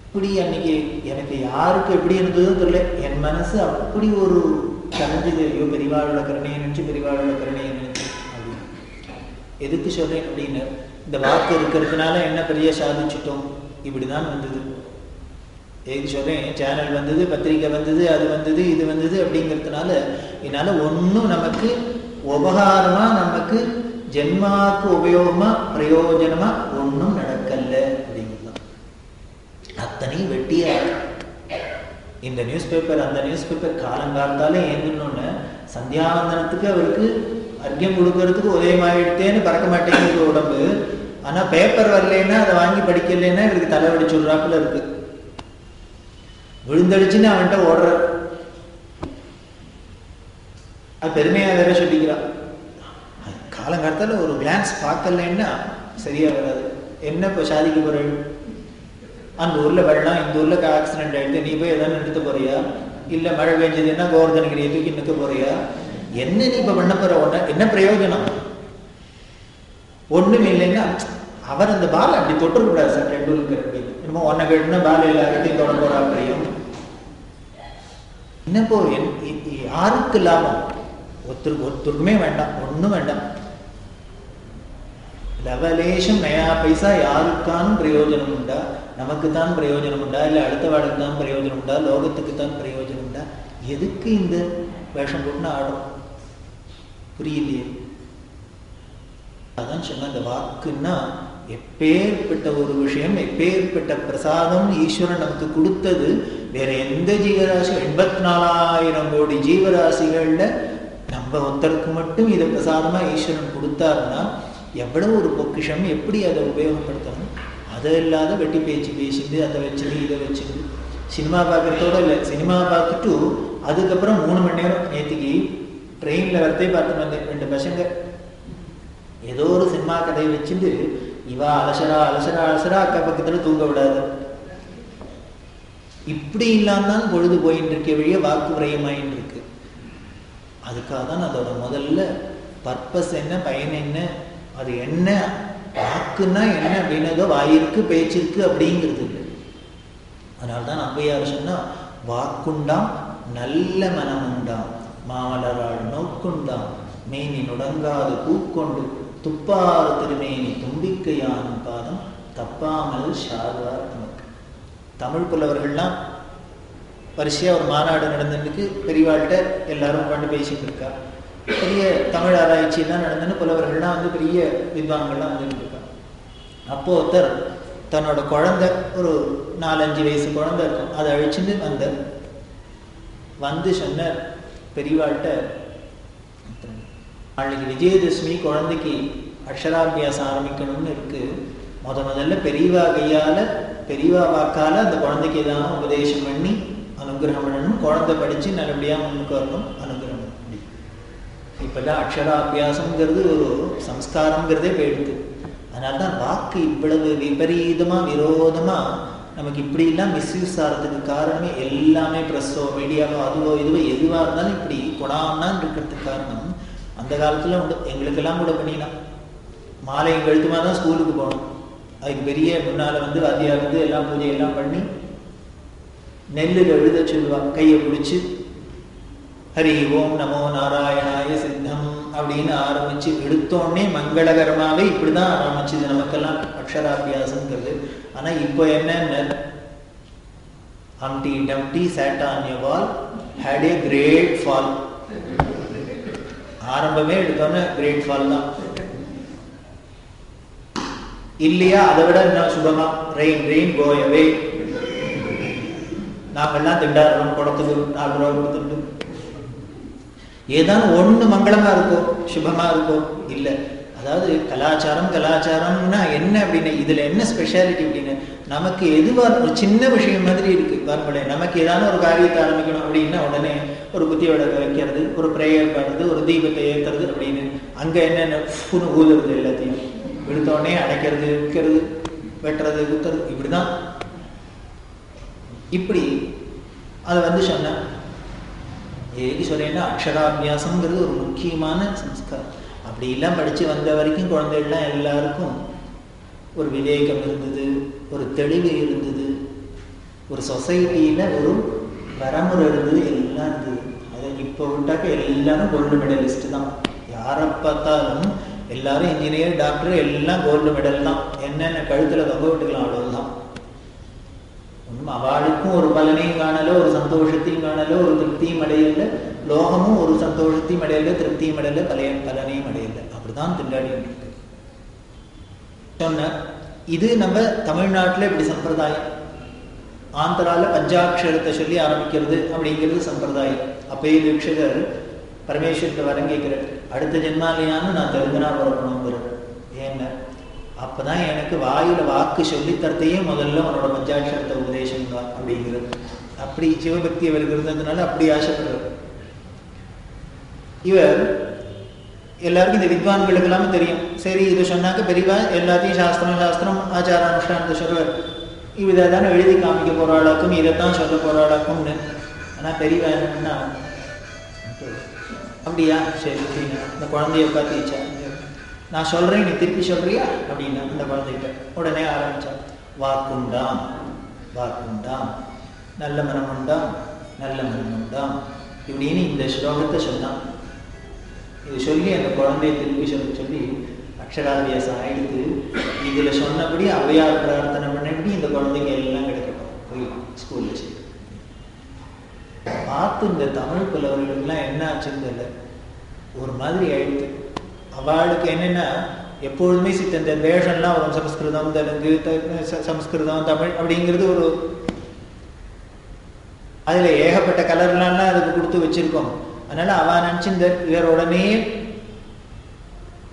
இப்படி அன்னைக்கு எனக்கு யாருக்கு எப்படி இருந்ததுன்னு தெரியல, என் மனசு அப்படி ஒரு கலைஞ்சது. ஐயோ பெரியவாளோட கருணையை நினைச்சு, பெரியவாளோட கருணையை நினைச்சு அப்படின்னு. எதுக்கு சொல்றேன் அப்படின்னு, இந்த வாக்கு இருக்கிறதுனால என்ன பெரிய சாதிச்சுட்டோம், இப்படிதான் வந்தது. எதுக்கு சொல்றேன், சேனல் வந்தது, பத்திரிக்கை வந்தது, அது வந்தது, இது வந்தது அப்படிங்கிறதுனால இதனால ஒன்றும் நமக்கு உபகாரமா, நமக்கு ஜென்மாக்கு உபயோகமா பிரயோஜனமா ஒன்றும் நடக்கல அப்படிங்கிறதுதான். அத்தனையும் வெட்டியா இந்த நியூஸ் பேப்பர் அந்த நியூஸ் பேப்பர் காலங்காலத்தாலே ஏந்தணும்னு சந்தியாவந்தனத்துக்கு அவருக்கு அர்க்கியம் கொடுக்கறதுக்கு உதயமாயிடுத்தேன்னு பறக்க மாட்டேங்குது உடம்பு. ஆனா பேப்பர் வரலன்னா அதை வாங்கி படிக்கலைன்னா இவருக்கு தலை வெடிச்சுடுறாப்புல இருக்கு. விழுந்தடிச்சுன்னு அவன்கிட்ட ஓடுற, அது பெருமையா வேற சொல்லிக்கிறான். காலங்காலத்தால ஒரு கிளான்ஸ் பார்க்கலன்னா சரியா வராது. என்ன இப்போ சாதிக்க போற? அந்த ஊர்ல வெள்ளம், இந்த ஊர்ல ஆக்சிடென்ட் ஆயிடுது, நீ போய் எதாவது நிறுத்த போறியா? இல்ல மழை பெஞ்சதுன்னா கோவர்தனகிரியை தூக்கி நிற்க போறியா? என்ன நீ இப்ப பண்ண போற? ஒண்ணு என்ன பிரயோஜனம்? ஒண்ணுமே இல்லைன்னா அவர் அந்த பால் அப்படி தொட்டுக்கூடாது சார். டெண்டுல்கர் அப்படின்னு என்னமோ ஒன்ன கேட்டுன்னா பால் எல்லார்கிட்டையும் தொட போறா பிரியம். என்ன போ, யாருக்கு லாபம்? ஒருத்தருக்குமே வேண்டாம், ஒன்றும் வேண்டாம். லவலேஷம் நயா பைசா யாருக்கானும் பிரயோஜனம் உண்டா? நமக்கு தான் பிரயோஜனம் உண்டா? இல்லை அடுத்த வாழ்க்கை தான் பிரயோஜனம் உண்டா? லோகத்துக்கு தான் பிரயோஜனம் உண்டா? எதுக்கு இந்த வேஷம் போட்டுன்னு ஆடும்? புரியலையே. அதான் சொன்ன, இந்த வாக்குன்னா எப்பேற்பட்ட ஒரு விஷயம், எப்பேற்பட்ட பிரசாதம் ஈஸ்வரன் நமக்கு கொடுத்தது. வேற எந்த ஜீவராசி 84,000 கோடி ஜீவராசிகள்ல நம்ம ஒருத்தருக்கு மட்டும் இதை பிரசாதமா ஈஸ்வரன் கொடுத்தாருன்னா எவ்வளவு ஒரு பொக்கிஷம், எப்படி அதை உபயோகப்படுத்தணும். அதை இல்லாத வெட்டி பேச்சு பேசிட்டு அதை வச்சுட்டு இதை வச்சுட்டு சினிமா பார்க்கறதோட இல்லை, சினிமா பார்த்துட்டு அதுக்கப்புறம் 3 மணி நேரம் நேற்றுக்கு ட்ரெயினில் வரத்தே பார்த்து வந்தேன். 2 பசங்க ஏதோ ஒரு சினிமா கதையை வச்சுட்டு இவா அலசரா அலசரா அலசரா அக்கா பக்கத்தில் தூங்க விடாது. இப்படி இல்லாம தான் பொழுது போயின்னு இருக்க வழிய வாக்கு விரயமாயின்னு இருக்கு. அதுக்காக தான் அதோட முதல்ல பர்பஸ் என்ன, பயன் என்ன, அது என்ன, வாக்குன்னா என்ன அப்படின்னதோ வாயிற்கு பேச்சிருக்கு அப்படிங்கிறது இல்லை. அதனால்தான் ஔவையார் சொன்னா, வாக்குண்டாம் நல்ல மனம் உண்டாம் மாமலரால் நோக்குண்டாம் மேனி நுடங்காது பூக்கொண்டு துப்பாறு திருமேனி தும்பிக்கையானும் பாதம் தப்பாமல் ஷார்வார் நமக்கு. தமிழ் புலவர்கள்லாம் வரிசையா ஒரு மாநாடு நடந்துருக்கு, பெரியவாழ்கிட்ட எல்லாரும் உட்காந்து பேசிட்டு இருக்கா. பெரிய தமிழ் ஆராய்ச்சி எல்லாம் நடந்துன்னு புலவர்கள்லாம் வந்து பெரிய வித்வான்கள்லாம் வந்துட்டு இருக்கா. அப்போ ஒருத்தர் தன்னோட குழந்தை, ஒரு 4-5 வயசு குழந்தை இருக்கும், அதை அழிச்சுட்டு வந்து சொன்னார் பெரியவாழ்கிட்ட, நாளைக்கு விஜயதசமி, குழந்தைக்கு அக்ஷராபியாசம் ஆரம்பிக்கணும்னு இருக்கு, முதல்ல பெரியவா கையால பெரியவா வாக்கால அந்த குழந்தைக்கு ஏதாவது உபதேசம் பண்ணி அனுகிரகம் பண்ணணும், குழந்தை படிச்சு நல்லபடியா முன்னுக்கு வரணும், அனுகிரகம் பண்ணி. இப்பெல்லாம் அக்ஷராபியாசம்ங்கிறது ஒரு சம்ஸ்காரம்ங்கிறதே போயிடுது. அதனால்தான் வாக்கு இவ்வளவு விபரீதமா விரோதமா நமக்கு இப்படிலாம் மிஸ்யூஸ் ஆகிறதுக்கு காரணமே எல்லாமே ப்ரெஸ்ஸோ மீடியாவோ அதுவோ இதுவோ எதுவாக இருந்தாலும் இப்படி கொடாமனான் இருக்கிறதுக்கு காரணம் அந்த காலத்துல உண்டு. எங்களுக்கெல்லாம் கூட பண்ணினா மாலை கழுத்துமா தான் ஸ்கூலுக்கு போகணும். அதுக்கு பெரிய முன்னால வந்து வாத்தியார் வந்து எல்லாம் பூஜையெல்லாம் பண்ணி நெல்லில் எழுத சொல்லுவாங்க, கையை பிடிச்சி ஹரி ஓம் நமோ நாராயணாய சித்தம் அப்படின்னு ஆரம்பிச்சு எடுத்தோடனே மங்களகரமாவே இப்படிதான் ஆரம்பிச்சுது நமக்கெல்லாம் அக்ஷராபியாசம்ங்கிறது. ஆனா இப்போ என்ன, Humpty Dumpty sat on a wall, had a great fall. ஆரம்பமே எடுத்தோன்னே கிரேட் ஃபால் தான் இல்லையா? அதை விட என்ன சுபமா, ரெயின் ரெயின் கோ அவே. நாங்கெல்லாம் திண்டாடுறோம், குடத்துக்கு 4 ரூபா கொடுத்துட்டு ஏதாவது ஒண்ணு மங்களமா இருக்கோ சுபமா இருக்கோ இல்லை. அதாவது கலாச்சாரம்னா என்ன அப்படின்னு, இதுல என்ன ஸ்பெஷாலிட்டி அப்படின்னு, நமக்கு எதுவா ஒரு சின்ன விஷயம் மாதிரி இருக்கு பாருங்களே. நமக்கு ஏதாவது ஒரு காரியத்தை ஆரம்பிக்கணும் அப்படின்னா உடனே ஒரு குத்தி விளக்க வைக்கிறது, ஒரு பிரேயர் பண்ணுறது, ஒரு தீபத்தை ஏற்றுறது அப்படின்னு. அங்க என்னென்ன ஊதுறது, எல்லாத்தையும் எடுத்தோடனே அடைக்கிறது, விற்கிறது, வெட்டுறது, குத்துறது, இப்படிதான். இப்படி அதை வந்து சொன்ன ஏகி சொல்றேன்னா அக்ஷராபியாசம்ங்கிறது ஒரு முக்கியமான சம்ஸ்காரம். அப்படி எல்லாம் படிச்சு வந்த வரைக்கும் குழந்தைகள்லாம் எல்லாருக்கும் ஒரு விவேகம் இருந்தது, ஒரு தெளிவு இருந்தது, ஒரு சொசைட்டியில ஒரு வரமுறை இருந்தது, எல்லாம் இருந்தது. அதை இப்போ விட்டாக்க எல்லாரும் கோல்டு மெடலிஸ்ட் தான். யாரை பார்த்தாலும் எல்லாரும் இன்ஜினியர், டாக்டர், எல்லாம் கோல்டு மெடல் தான். என்னென்ன கழுத்துல தொங்க விட்டுக்கலாம், அவ்வளவுதான். ஒன்றும் அவளுக்கும் ஒரு பலனையும் காணல, ஒரு சந்தோஷத்தையும் காணல, ஒரு திருப்தியும் அடையல. லோகமும் ஒரு சந்தோஷத்தையும் அடையல, திருப்தியும் அடையல, பலனையும் அடையல. அப்படிதான் திண்டாடி இருக்கு. சொன்ன இது நம்ம தமிழ்நாட்டில் இப்படி சம்பிரதாயம். ஆந்திரால பஞ்சாட்சரத்தை சொல்லி ஆரம்பிக்கிறது அப்படிங்கிறது சம்பிரதாயம். அப்பயே தீட்சிதர் பரமேஸ்வரத்தை வரம் கேட்கிறார், அடுத்த ஜென்மாலையானு நான் தெலுங்கனா பிறக்கணுங்கிறார். ஏன்னா அப்பதான் எனக்கு வாயில வாக்கு சொல்லித்தரத்தையே முதல்ல உன்னோட பஞ்சாட்சரத்தை உபதேசம் தான் அப்படிங்கிறது. அப்படி சிவபக்தி அவருக்கு இருந்ததுனால அப்படி ஆசைப்படுறார். இவர் எல்லாருக்கும் இந்த வித்வான்களுக்கு எல்லாமே தெரியும். சரி, இது சொன்னாக்க பெரியவா எல்லாத்தையும் சாஸ்திரம் ஆச்சார அனுஷ்டானத்தை சொல்வார். இதை தானே எழுதி காமிக்க போறாளாக்கும், இதைத்தான் சொல்ல போறாளாக்கும்னு. ஆனா பெரியவா என்னன்னா, அப்படியா சரி அப்படின்னா இந்த குழந்தைய உட்காந்துச்சா, நான் சொல்றேன் நீ திருப்பி சொல்றியா அப்படின்னா இந்த குழந்தைகிட்ட உடனே ஆரம்பிச்சா, வாக்குண்டாம் வாக்குண்டாம் நல்ல மனம் உண்டாம் நல்ல மனம் உண்டாம் இப்படின்னு இந்த ஸ்லோகத்தை சொன்னான். இது சொல்லி அந்த குழந்தைய திருப்பி சொல்லி அக்ஷராபியாசம் ஆயிடுது. இதுல சொன்னபடி ஔவையார் பிரார்த்தனை பண்ணபடி இந்த குழந்தைங்க எல்லாம் கிடைக்கணும், போய் ஸ்கூல்ல செய்யும். பார்த்து இந்த தமிழ் புலவர்களுக்கெல்லாம் என்ன ஆச்சுன்னு ஒரு மாதிரி ஆயிடுது. அவளுக்கு என்னன்னா எப்பொழுதுமே இந்த வேஷம்லாம் வரும், சமஸ்கிருதம் தெலுங்கு, சமஸ்கிருதம் தமிழ் அப்படிங்கிறது ஒரு அதுல ஏகப்பட்ட கலர்லாம் அதுக்கு கொடுத்து வச்சிருக்கோம். அதனால அவ நினைச்சு இந்த இவர் உடனே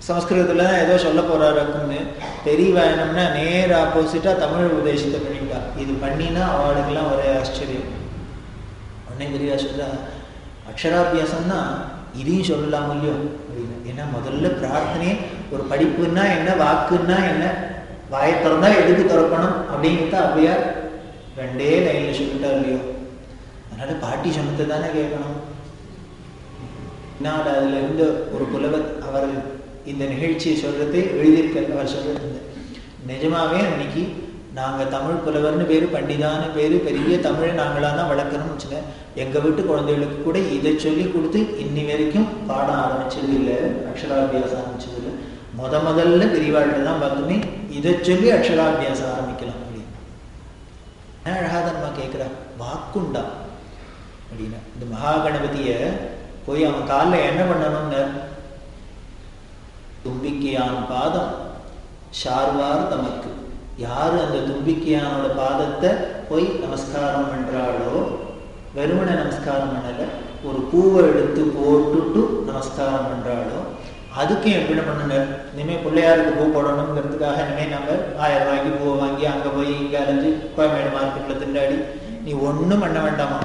சமஸ்கிருதத்துல தான் ஏதோ சொல்ல போறாருன்னு தெரியவா என்னம்னா நேர் ஆப்போசிட்டா தமிழ் உபதேசத்தை பண்ணிட்டா. இது பண்ணினா அவளுக்கெல்லாம் ஒரே ஆச்சரியம். உடனே தெரியவா சொல்றா, அக்ஷராபியாசம்னா இதையும் சொல்லலாம் இல்லையோ அப்படின்னு. ஏன்னா முதல்ல பிரார்த்தனையே ஒரு படிப்புன்னா என்ன, வாக்குன்னா என்ன, வாயை திறந்தா எதுக்கு திறக்கணும் அப்படிங்கிறத ஔவையார் 2 லைன்ல சொல்லிட்டா இல்லையோ. அதனால பாட்டி சொன்னதை தானே கேட்கணும். நான் அதுல இருந்து ஒரு புலவர் அவர் இந்த நிகழ்ச்சியை சொல்றதை எழுதியிருக்க அவர் சொல்றது நிஜமாவே அன்னைக்கு நாங்க தமிழ் புலவர்னு பேரு பண்டிதான பேரு பெரிய தமிழை நாங்களா தான் வளர்க்கணும்னு வச்சுங்க. எங்க வீட்டு குழந்தைகளுக்கு கூட இதை சொல்லி கொடுத்து இன்னி வரைக்கும் பாடம் ஆரம்பிச்சது இல்லை, அக்ஷராபியாசம் ஆரம்பிச்சது இல்லை. முதல்ல பெரியவாழ்ல தான் பார்த்தோமே இதை சொல்லி அக்ஷராபியாசம் ஆரம்பிக்கலாம் அப்படின்னு. அழகாதன்மா கேட்கிறா வாக்குண்டா அப்படின்னா இந்த மகாகணபதிய போய் அவன் காலில் என்ன பண்ணணும்னு தும்பிக்கையான் பாதம் ஷார்வார் தமக்கு. யாரு அந்த தும்பிக்கையானோட பாதத்தை போய் நமஸ்காரம் பண்றாளோ, வெறுமனை நமஸ்காரம் பண்ணல, ஒரு பூவை எடுத்து போட்டுட்டு நமஸ்காரம் பண்றாளோ, அதுக்கும் எப்படி பண்ணணும்? இனிமே பிள்ளையாருக்கு பூ போடணுங்கிறதுக்காக இனிமே நம்ம 1000 ரூபாய்க்கு பூவை வாங்கி அங்க போய் இங்க அலைஞ்சு கோயம்பேடு மார்க்கெட்ல திண்டாடி நீ ஒண்ணும் பண்ண வேண்டாமா.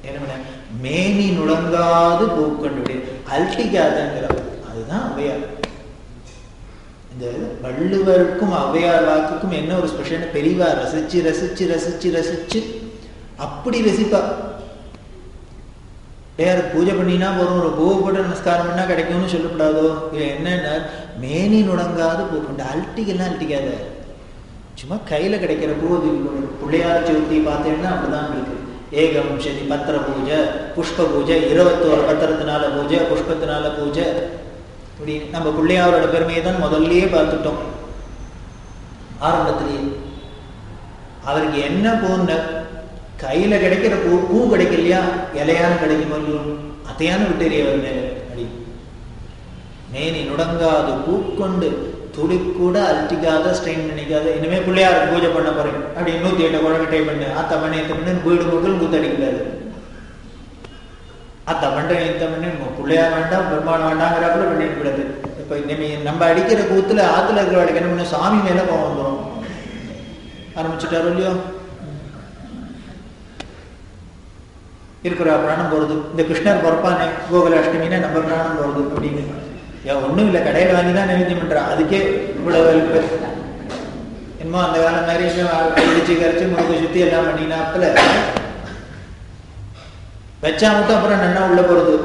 என்ன பண்ண மேனி நுழங்காது பூ கண்டுபிடி அல்டிக்காதுங்கிற அதுதான் ஔவையார். இந்த வள்ளுவருக்கும் ஔவையார் வாக்குக்கும் என்ன ஒரு ஸ்பெஷல், பெரியவா ரசிச்சு ரசிச்சு ரசிச்சு ரசிச்சு அப்படி ரசிப்பா. பிள்ளையாருக்கு பூஜை பண்ணினா போறோம், ஒரு பூவை போட்டு நமஸ்காரம் பண்ணா கிடைக்கும்னு சொல்லக்கூடாதோ. இது என்னன்னா மேனி நுடங்காது பூ கொண்டு அல்ட்டிக்கெல்லாம் அல்ட்டிக்காத, சும்மா கையில கிடைக்கிற பூ. பிள்ளையார் சதுர்த்தி பார்த்தேன்னா அப்படிதான் இருக்கு. ஏகம் சதி பத்திர பூஜை, புஷ்ப பூஜை, 21 பத்திரத்தினால பூஜை, புஷ்பத்தினால பூஜை. இப்படி நம்ம பிள்ளையாரோட பெருமையை தான் முதல்லயே பார்த்துட்டோம் ஆரம்பத்திலேயே. அவருக்கு என்ன பூன்னு கையில கிடைக்கிற பூ கிடைக்கலையா, இலையான கிடைக்கும் அதையான விட்டேறியவர் மேல அடி. மேனி நுடங்காது பூ கொண்டு துடி கூட அல்ட்டிக்காத ஸ்ட்ரெயின் பண்ணிக்காத. இனிமே பிள்ளையாருக்கு பூஜை பண்ண போறேன் அப்படி 108 குழந்தை பண்ணு அத்த பண்ணு வீடு முகல் கூத்தடிக்கிறாரு. அத்த பண்றேன் இந்த பண்ணு பிள்ளையார் வேண்டாம் பெருமாள் வேண்டாங்கிறாப்புல பண்ணிட்டு கூடாது. இப்ப நம்ம அடிக்கிற கூத்துல ஆத்துல இருக்கிறவளுக்கு என்ன பண்ண சாமி மேல கோவம் வந்துடும் ஆரம்பிச்சுட்டாரோ இல்லையோ. இருக்கிற பிராணம் போறது, இந்த கிருஷ்ணர் பொறப்பானே கோகுலாஷ்டமின்னா நம்ம பிராணம் போறது அப்படின்னு. ஏன் ஒண்ணும் இல்லை, கடையில வாங்கி தான் நைவேத்தியம் பண்றா, அதுக்கே இவ்வளவு என்னமோ அந்த காலம் மாதிரி அடிச்சு கரைச்சு முழுக்க சுத்தி எல்லாம் பண்ணினாப்புல வச்சா மட்டும் அப்புறம் நன்னா உள்ள போறது.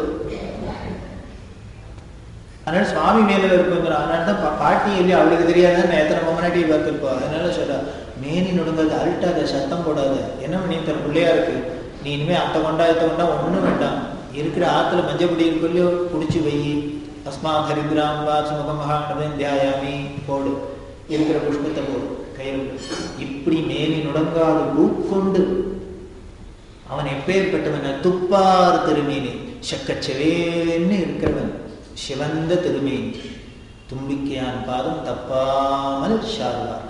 அதனால சுவாமி மேல இருக்குங்கிற அதனாலதான் பாட்டி இல்லையா அவளுக்கு தெரியாதுன்னு எத்தனை பொம்மனாட்டியை பார்த்துருப்போம். அதனால சொல்ல மேனி நுடுங்காது அல்ட்டாத சத்தம் போடாத. என்ன பண்ணி தர பிள்ளையா இருக்கு, நீ இனிமே அத்தை கொண்டா ஒண்ணும் வேண்டாம், இருக்கிற ஆத்துல மஞ்சப்பொடி இருக்குல்லையோ குடிச்சு வை. அஸ்மா ஹரித்ராம் வா சுமுகம் மகாணவன் தியாயாமி போடு, இருக்கிற புஷ்பத்தை போடு கையில். இப்படி மேனி நுடங்காது பூக்கொண்டு அவன் எப்பேற்பட்டவன், துப்பார் திருமேனி செக்கச்சவேன்னு இருக்கிறவன், சிவந்த திருமேனி, தும்பிக்கையான் பாதம் தப்பாமல் ஷார்வார்.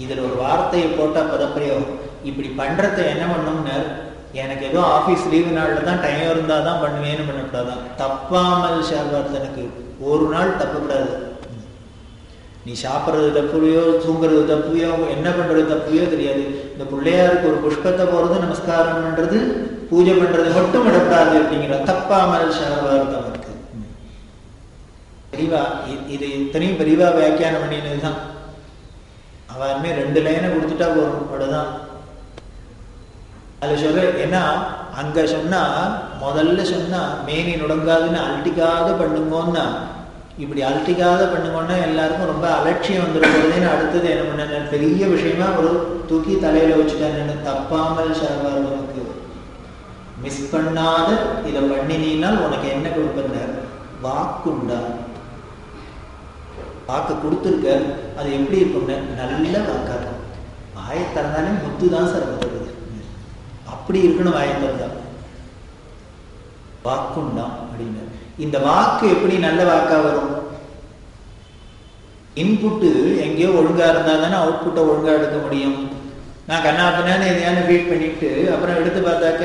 இதுல ஒரு வார்த்தையை போட்டா பதப்பிரயோகம். இப்படி பண்றத என்ன பண்ணும்னு, எனக்கு ஏதோ ஆபீஸ் லீவு நாள்ல தான் டைம் இருந்தாதான் பண்ணுவேன்னு பண்ணக்கூடாதான். தப்பாமல் ஷார்வார், எனக்கு ஒரு நாள் தப்பக்கூடாது. நீ சாப்பிட்றது தப்புலையோ தூங்குறது தப்புலையோ என்ன பண்றது தப்புலையோ தெரியாது. இந்த பிள்ளையாருக்கு ஒரு புஷ்பத்தை போறது நமஸ்காரம் பண்றது பூஜை பண்றது மட்டும் விடக்கூடாது அப்படிங்கிற தப்பாமல் ஷார்வார் தமக்கு. பெரியவா இது இத்தனையும் பெரியவா வியாக்கியானம் பண்ணினதுதான். அவருமே 2 லைனை கொடுத்துட்டா போறோம் அவ்வளவுதான். அது சொல்ற ஏன்னா அங்க சொன்னா முதல்ல சொன்னா மேனி நுடங்காதுன்னு அல்ட்டிக்காத பண்ணுங்கோன்னா, இப்படி அல்ட்டிக்காத பண்ணுங்கன்னா எல்லாருக்கும் ரொம்ப அலட்சியம் வந்துருக்குறதுன்னு அடுத்தது என்ன பண்ண பெரிய விஷயமா ஒரு தூக்கி தலையில வச்சுட்டாங்க. தப்பாமல் ஷார்வார் நமக்கு, மிஸ் பண்ணாத இதை பண்ணினால் உனக்கு என்ன கொடுப்ப வாக்குண்டா. வாக்கு கொடுத்துருக்க, அது எப்படி இருக்கும்னு நல்ல வாக்கா இருக்கும். வாயை திறந்தாலே முத்து தான் சார் வருது, அப்படி இருக்கணும் வாயை திறந்தா. வாக்குண்டா அப்படின்னு. இந்த வாக்கு எப்படி நல்ல வாக்கா வரும்? இன்புட்டு எங்கேயோ ஒழுங்கா இருந்தா தானே அவுட்புட்டை ஒழுங்கா எடுக்க முடியும். நான் கண்ணாப்பினான்னு எதையான ஃபீட் பண்ணிட்டு அப்புறம் எடுத்து பார்த்தாக்க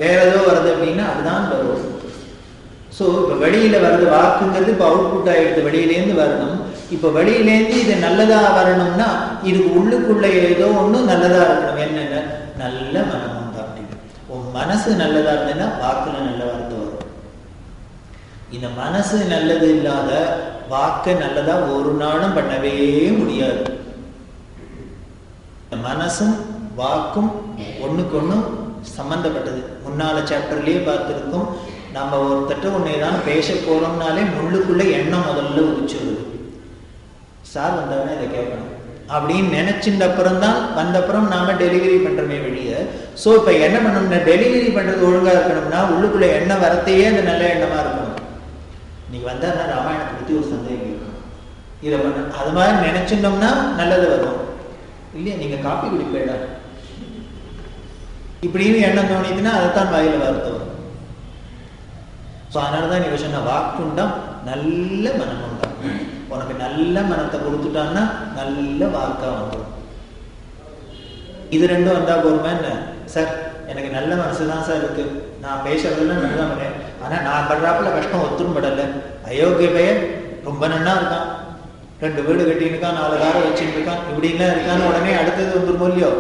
வேற ஏதோ வருது அப்படின்னா அதுதான் வரும். ஸோ இப்போ வெளியில வருது வாக்குங்கிறது இப்போ அவுட்புட் ஆயிடுது, வெளியிலேருந்து வரணும். இப்போ வெளியிலேருந்து இது நல்லதா வரணும்னா இதுக்கு உள்ளுக்குள்ள ஏதோ ஒண்ணு நல்லதா இருக்கணும். என்னென்ன நல்ல மனம் தான். அப்படின்னு உன் மனசு நல்லதா இருந்ததுன்னா வாக்குல நல்ல வார்த்தை வரும். இந்த மனசு நல்லது இல்லாத வாக்க நல்லதா ஒரு நாளும் பண்ணவே முடியாது. இந்த மனசும் வாக்கும் ஒண்ணுக்கு ஒண்ணு சம்பந்தப்பட்டது. முன்னால சாப்டர்லயே பார்த்திருக்கோம். நம்ம ஒருத்தட்ட ஒன்று ஏதாவது பேச போகிறோம்னாலே முள்ளுக்குள்ளே எண்ணம் முதல்ல உதிச்சுடுது. சார் வந்தவனே இதை கேட்கணும் அப்படின்னு நினைச்சின்ற அப்புறம் தான் வந்தப்புறம் நாம டெலிவரி பண்றோமே வெளியே. ஸோ இப்போ என்ன பண்ணணும்னா டெலிவரி பண்றது ஒழுங்கா இருக்கணும்னா உள்ளுக்குள்ள எண்ணம் வரத்தையே அந்த நல்ல எண்ணமா இருக்கணும். நீங்க வந்தா ராமாயணத்தை பத்தி ஒரு சந்தேகம் இருக்கணும், இதை பண்ண அது மாதிரி நினைச்சிருந்தோம்னா நல்லது வரும். இல்லையா நீங்க காப்பி குடிப்பேடா இப்படின்னு எண்ணம் தோணிதுன்னா அதைத்தான் வாயில வார்த்தை வரும். ஸோ அதனாலதான் நீங்க சொன்ன வாக்குண்டம் நல்ல மனம் உண்டாகும். உனக்கு நல்ல மனத்தை கொடுத்துட்டான்னா நல்ல வாக்கா வந்துடும். இது ரெண்டும் வந்தா போருமே என்ன சார், எனக்கு நல்ல மனசுதான் சார் இருக்கு, நான் பேசுறதெல்லாம் நல்லா பண்ணேன், ஆனா நான் படுறாப்புல கஷ்டம் ஒத்துரும் படல, அயோக்கிய பையன் ரொம்ப நன்னா இருக்கான், 2 வீடு கட்டியிருக்கான், 4 காரை வச்சுட்டு இருக்கான், இப்படிலாம் இருக்கான்னு உடனே அடுத்தது வந்துருமோ இல்லையோ.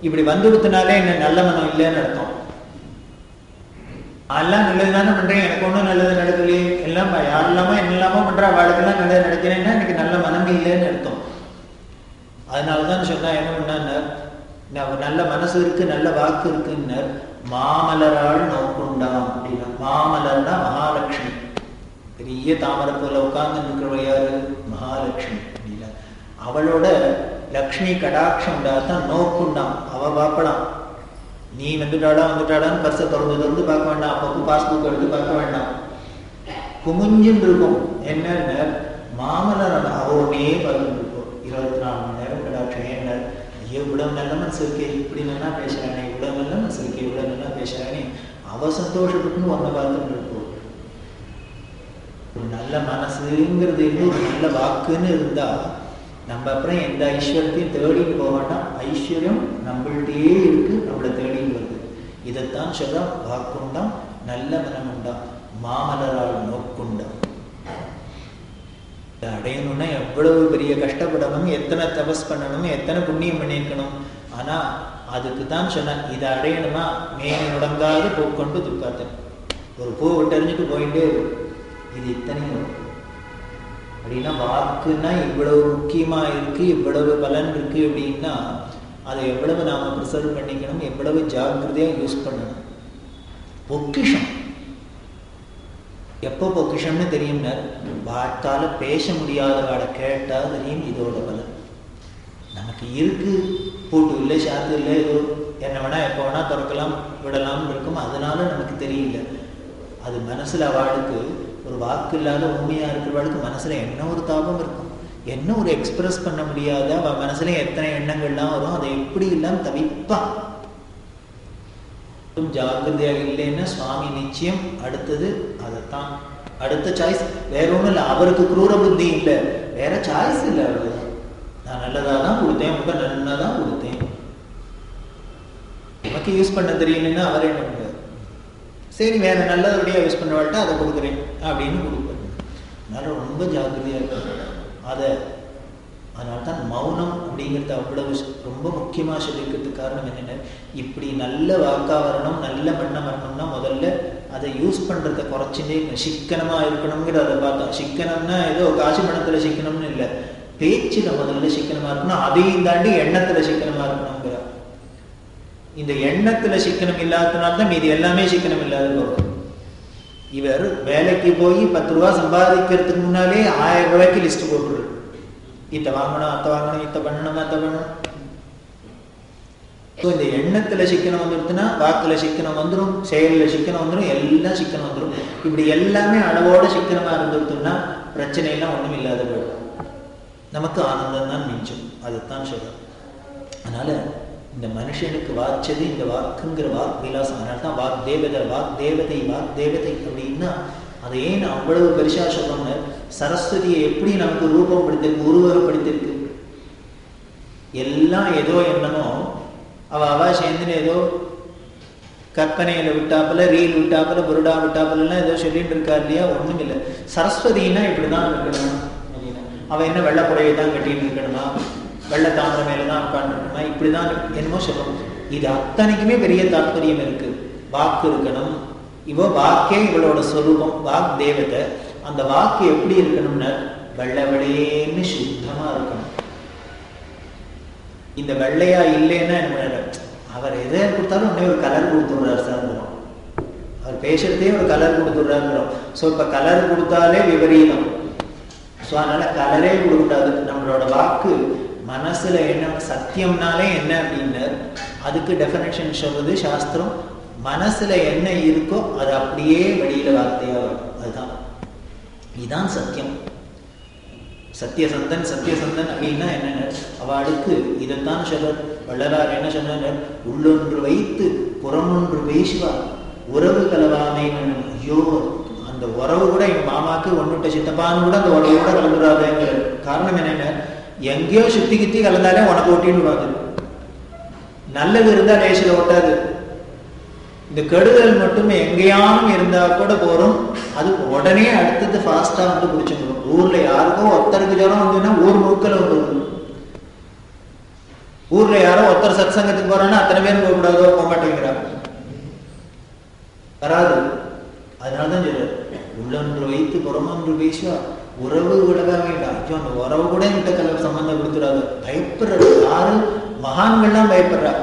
இப்படி வந்து கொடுத்தனாலே என்ன நல்ல மனம் இல்லைன்னு அர்த்தம். எல்லாம் நல்லது தானே பண்றேன், எனக்கு ஒன்றும் நல்லது நடக்கலையே, எல்லாம் யாரெல்லாமோ என்னெல்லாமோ பண்றா, வாழ்க்கெல்லாம் நல்லது நடக்கிறேன்னா எனக்கு நல்ல மனம் இல்லைன்னு அர்த்தம். அதனாலதான் சொன்னா என்ன பண்ணார், நல்ல மனசு இருக்கு நல்ல வாக்கு இருக்குன்னு மாமலரால் நோக்குண்டாம் அப்படின்னா. மாமலர்னா மகாலட்சுமி, பெரிய தாமரை போல உட்கார்ந்து இருக்கிறவ யாரு, மகாலட்சுமி அப்படின்னா. அவளோட லக்ஷ்மி கடாட்சம் உண்டாதான் நோக்குண்டாம். அவ பார்ப்பலாம், நீ வந்துட்டாடான்னு பர்ஸை திறந்து பார்க்க வேண்டாம், அப்பப்போ பாஸ்புக் எடுத்து பார்க்க வேண்டாம், குமிஞ்சுன்னு இருக்கும். என்னன்னு மாமலர் அவனே பார்த்துட்டு இருக்கும் 24 மணி நேரம் கடாட்சம். என்ன ஐயோ இவ்வளவு நல்ல மனசு இருக்கே, இப்படி நல்லா பேசுறானே, இவ்வளவு நல்ல மனசு இருக்கே, இவ்வளவு நல்லா பேசுறானே, அவ சந்தோஷப்பட்டுன்னு ஒன்ன பார்த்துட்டு இருக்கும். ஒரு நல்ல மனசுங்கிறது ஒரு நல்ல வாக்குன்னு இருந்தா நம்ம அப்புறம் எந்த ஐஸ்வர்யத்தையும் தேடிட்டு போக வேண்டாம். ஐஸ்வர்யம் நம்மள்டே இருக்கு, நம்மளை தேடிட்டு வருது. இதைத்தான் சொல்ற வாக்குண்டாம் நல்ல மனம் உண்டாம் மாமலரால் நோக்குண்டாம். இதை அடையணும்னா எவ்வளவு பெரிய கஷ்டப்படணும், எத்தனை தபஸ் பண்ணணும், எத்தனை புண்ணியம் பண்ணியிருக்கணும். ஆனா அதுக்கு தான் சொன்ன இதை அடையணுமா மேனி நுடங்காது போக்கொண்டு துக்காத்தன். ஒரு பூ விட்டறிஞ்சிட்டு போயிட்டே இது இத்தனையும் அப்படின்னா வாக்குன்னா இவ்வளவு முக்கியமா இருக்கு, இவ்வளவு பலன் இருக்கு அப்படின்னா அதை எவ்வளவு நாம ப்ரிசர்வ் பண்ணிக்கணும், எவ்வளவு ஜாக்கிரதையா யூஸ் பண்ணணும். பொக்கிஷம் எப்போ பொக்கிஷம்னு தெரியும்னா வாக்கால பேச முடியாதவாட கேட்டா தெரியும் இதோட பலன். நமக்கு இருக்கு, பூட்டு இல்லை, சாத்து இல்லை, ஏதோ என்ன வேணா எப்போ வேணா திறக்கலாம் விடலாம்னு இருக்கும், அதனால நமக்கு தெரியல. அது மனசுல அவளுக்கு ஒரு வாக்கு இல்லாத உண்மையா இருக்கிறவளுக்கு மனசுல என்ன ஒரு தாபம் இருக்கும், என்ன ஒரு எக்ஸ்பிரஸ் பண்ண முடியாத அவ மனசுல எத்தனை எண்ணங்கள்லாம் வரும், அதை எப்படி இல்லாம தவிப்பா. ஜாகிரதையா இல்லைன்னா சுவாமி நிச்சயம் அடுத்தது அதைத்தான் அடுத்த சாய்ஸ். வேற ஒண்ணும் இல்லை, அவருக்கு குரூர புத்தி இல்லை, வேற சாய்ஸ் இல்லை. அவருக்கு நான் நல்லதாதான் கொடுத்தேன், ரொம்ப நல்லாதான் கொடுத்தேன், நமக்கு யூஸ் பண்ண தெரியலன்னா அவரே என்ன பண்ணுவார், சரி வேற நல்லபடியா யூஸ் பண்ணவாள்கிட்ட அதை கொடுக்குறேன் அப்படின்னு கொடுப்பாரு. அதனால ரொம்ப ஜாக்கிரதையா இருக்காங்க. அதனால்தான் மௌனம் அப்படிங்கிறது அவ்வளவு ரொம்ப முக்கியமா சொல்லிக்கிறதுக்கு காரணம் என்னென்ன, இப்படி நல்ல வாக்கா வரணும், நல்ல மண்ணம் வரணும்னா முதல்ல அதை யூஸ் பண்றதை குறைச்சுட்டே சிக்கனமா இருக்கணுங்கிற அதை பார்த்தோம். சிக்கனம்னா ஏதோ காசு பணத்துல சிக்கனம்னு இல்லை, பேச்சுல முதல்ல சிக்கனமா இருக்கணும், அதையும் தாண்டி எண்ணத்துல சிக்கனமா இருக்கணுங்கிற. இந்த எண்ணத்துல சிக்கனம் இல்லாததுனால்தான் மீது எல்லாமே சிக்கனம் இல்லாத போகும். இவர் வேலைக்கு போய் 10 ரூபா சம்பாதிக்கிறதுக்கு முன்னாலே 1000 ரூபாய்க்கு லிஸ்ட் போட்டுரு, இத்த வாங்கணும், அத்தை வாங்கணும், இத்த பண்ணணும், அத்தை பண்ணணும். இந்த எண்ணத்துல சிக்கனம் வந்துடுதுன்னா வாக்குல சிக்கனம் வந்துடும், செயல்ல சிக்கனம் வந்துடும், எல்லாம் சிக்கனம் வந்துடும். இப்படி எல்லாமே அளவோட சிக்கனமா இருந்துடுதுன்னா பிரச்சனை எல்லாம் ஒண்ணும் இல்லாத போயிடும், நமக்கு ஆனந்தம் தான் மிஞ்சும். அதுதான் சொல்றோம். அதனால இந்த மனுஷனுக்கு வாச்சது இந்த வாக்குங்கிற வாக் விலாசம். அதனால தான் வாக் தேவதை, வாக் தேவதை, வாக் தேவதை அப்படின்னா அதை ஏன் அவ்வளவு பெருசா சொல்லணும்னு, சரஸ்வதியை எப்படி நமக்கு ரூபப்படுத்திருக்கு, உருவகப்படுத்திருக்கு. எல்லாம் ஏதோ என்னமோ அவ சேர்ந்துன்னு ஏதோ கற்பனையில விட்டாப்புல, ரீல் விட்டாப்புல, புருடா விட்டாப்புலாம் ஏதோ சொல்லிட்டு இருக்கா இல்லையா. ஒண்ணும் இல்லை. சரஸ்வதினா இப்படிதான் இருக்கணும் அப்படின்னா அவ என்ன வெள்ளை புடவை தான் கட்டிட்டு இருக்கணுமா, வெள்ளை தாமரை மேலதான் உட்காந்துருக்கணுமா, இப்படிதான் என்னமோ சொல்லணும். இது அத்தனைக்குமே பெரிய தாற்பயம் இருக்கு. வாக்கு இருக்கணும், இவ வாக்கே இவளோட சொரூபம், வாக் தேவதை. அந்த வாக்கு எப்படி இருக்கணும்னா வெள்ளை வெள்ளையேன்னு சுத்தமா இருக்கணும். இந்த வெள்ளையா இல்லைன்னா என்ன, அவர் எதை கொடுத்தாலும் உடனே ஒரு கலர் கொடுத்துடுறாரு சார். அவர் பேசுறதே ஒரு கலர் கொடுத்துடுறாங்கிறோம். ஸோ இப்போ கலர் கொடுத்தாலே விபரீதம். ஸோ அதனால கலரே கொடுக்கூடாது. நம்மளோட வாக்கு மனசுல என்ன சத்தியம்னாலே என்ன அப்படின்னு அதுக்கு டெஃபினேஷன் சொல்றது சாஸ்திரம். மனசுல என்ன இருக்கோ அது அப்படியே வெளியில வார்த்தையா வரும். அதுதான் இதுதான் சத்தியம். சத்தியசந்தன் சத்தியசந்தன் அப்படின்னா என்னென்ன அவளுக்கு இதைத்தான் சொல்ற வள்ளலார் என்ன சொன்னார், உள்ளொன்று வைத்து புறமொன்று பேசுவார் உறவு கலவாமை. ஐயோ அந்த உறவு கூட எங்க மாமாக்கு ஒன்றுட்ட சித்தப்பான்னு கூட அந்த உறவு கூட கலந்துடாதுங்கிற காரணம் என்னென்ன, எங்கேயோ சுத்தி கித்தி கலந்தாலே உனக்கு ஒட்டிடுவாங்க. நல்லது இருந்தா லேசில் ஒட்டாது. இந்த கெடுதல் மட்டும் எங்கேயானும் இருந்தா கூட போறோம், அது உடனே அடுத்தது ஃபாஸ்டா வந்து பிடிச்சிடும். ஊர்ல யாருக்கோ ஒருத்தருக்கு ஜனம் வந்துன்னா ஊர் முழுக்கல வந்து, ஊர்ல யாரோ ஒருத்தர் சத் சங்கத்துக்கு போறான்னா அத்தனை பேரும் போகக்கூடாதோ போக மாட்டேங்கிறாங்க, வராது. அதனாலதான் சொல்ற உள்ளொன்று வைத்து புறமொன்று பேசுவா உறவு விடவே வேண்டாம். அந்த உறவு கூட என்கிட்ட கலர் சம்பந்தம் கொடுத்துடாது. பயப்படுற யாரு மகான்கள்லாம் பயப்படுறா.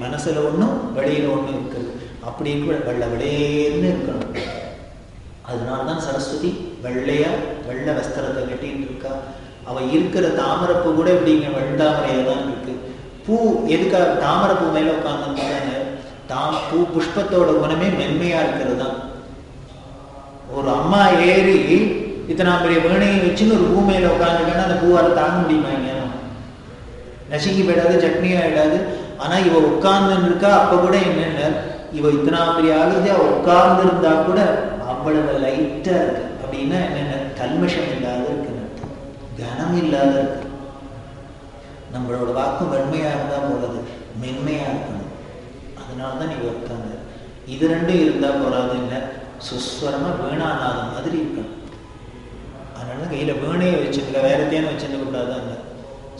மனசுல ஒண்ணும் வெளியில ஒண்ணும் இருக்குது. அப்படி வெள்ளை விளையேன்னு இருக்கணும். அதனால்தான் சரஸ்வதி வெள்ளையா வெள்ளை வஸ்திரத்தை கட்டிட்டு இருக்கா. அவ இருக்கிற தாமரப்பூ கூட எப்படிங்க வெள்ளாமரையா தான் இருக்கு. பூ எதுக்காக தாமரப்பூ மேல உட்கார்ந்து பூ புஷ்பத்தோட குணமே மென்மையா இருக்கிறது தான். ஒரு அம்மா ஏறி இத்தனை பெரிய வேணையை வச்சுன்னு ஒரு பூ மேல உட்காந்துட்டேன்னா அந்த பூவால தாங்க முடியுமாங்க? நசுங்கி போயிடாது, சட்னி ஆயிடாது. ஆனா இவ உட்கார்ந்து இருக்கா. அப்ப கூட என்னென்ன இவ இத்தனை பெரிய ஆகுது, அவ உட்கார்ந்து இருந்தா கூட அவ்வளவு லைட்டா இருக்கு. அப்படின்னா என்னென்ன கல்மஷம் இல்லாத இருக்கு, கனம் இல்லாத இருக்கு. நம்மளோட வாக்கு வெண்மையா இருந்தா போறது, மென்மையா இருக்கணும். அதனாலதான் நீங்க உட்காந்து இது ரெண்டும் இருந்தா போறாது. என்ன சுஸ்வரமா வீணாநாதம் மாதிரி இருக்கணும். அதனால கையில வீணையை வச்சுருக்க வேற தேனை வச்சுருக்க கூடாதாங்க.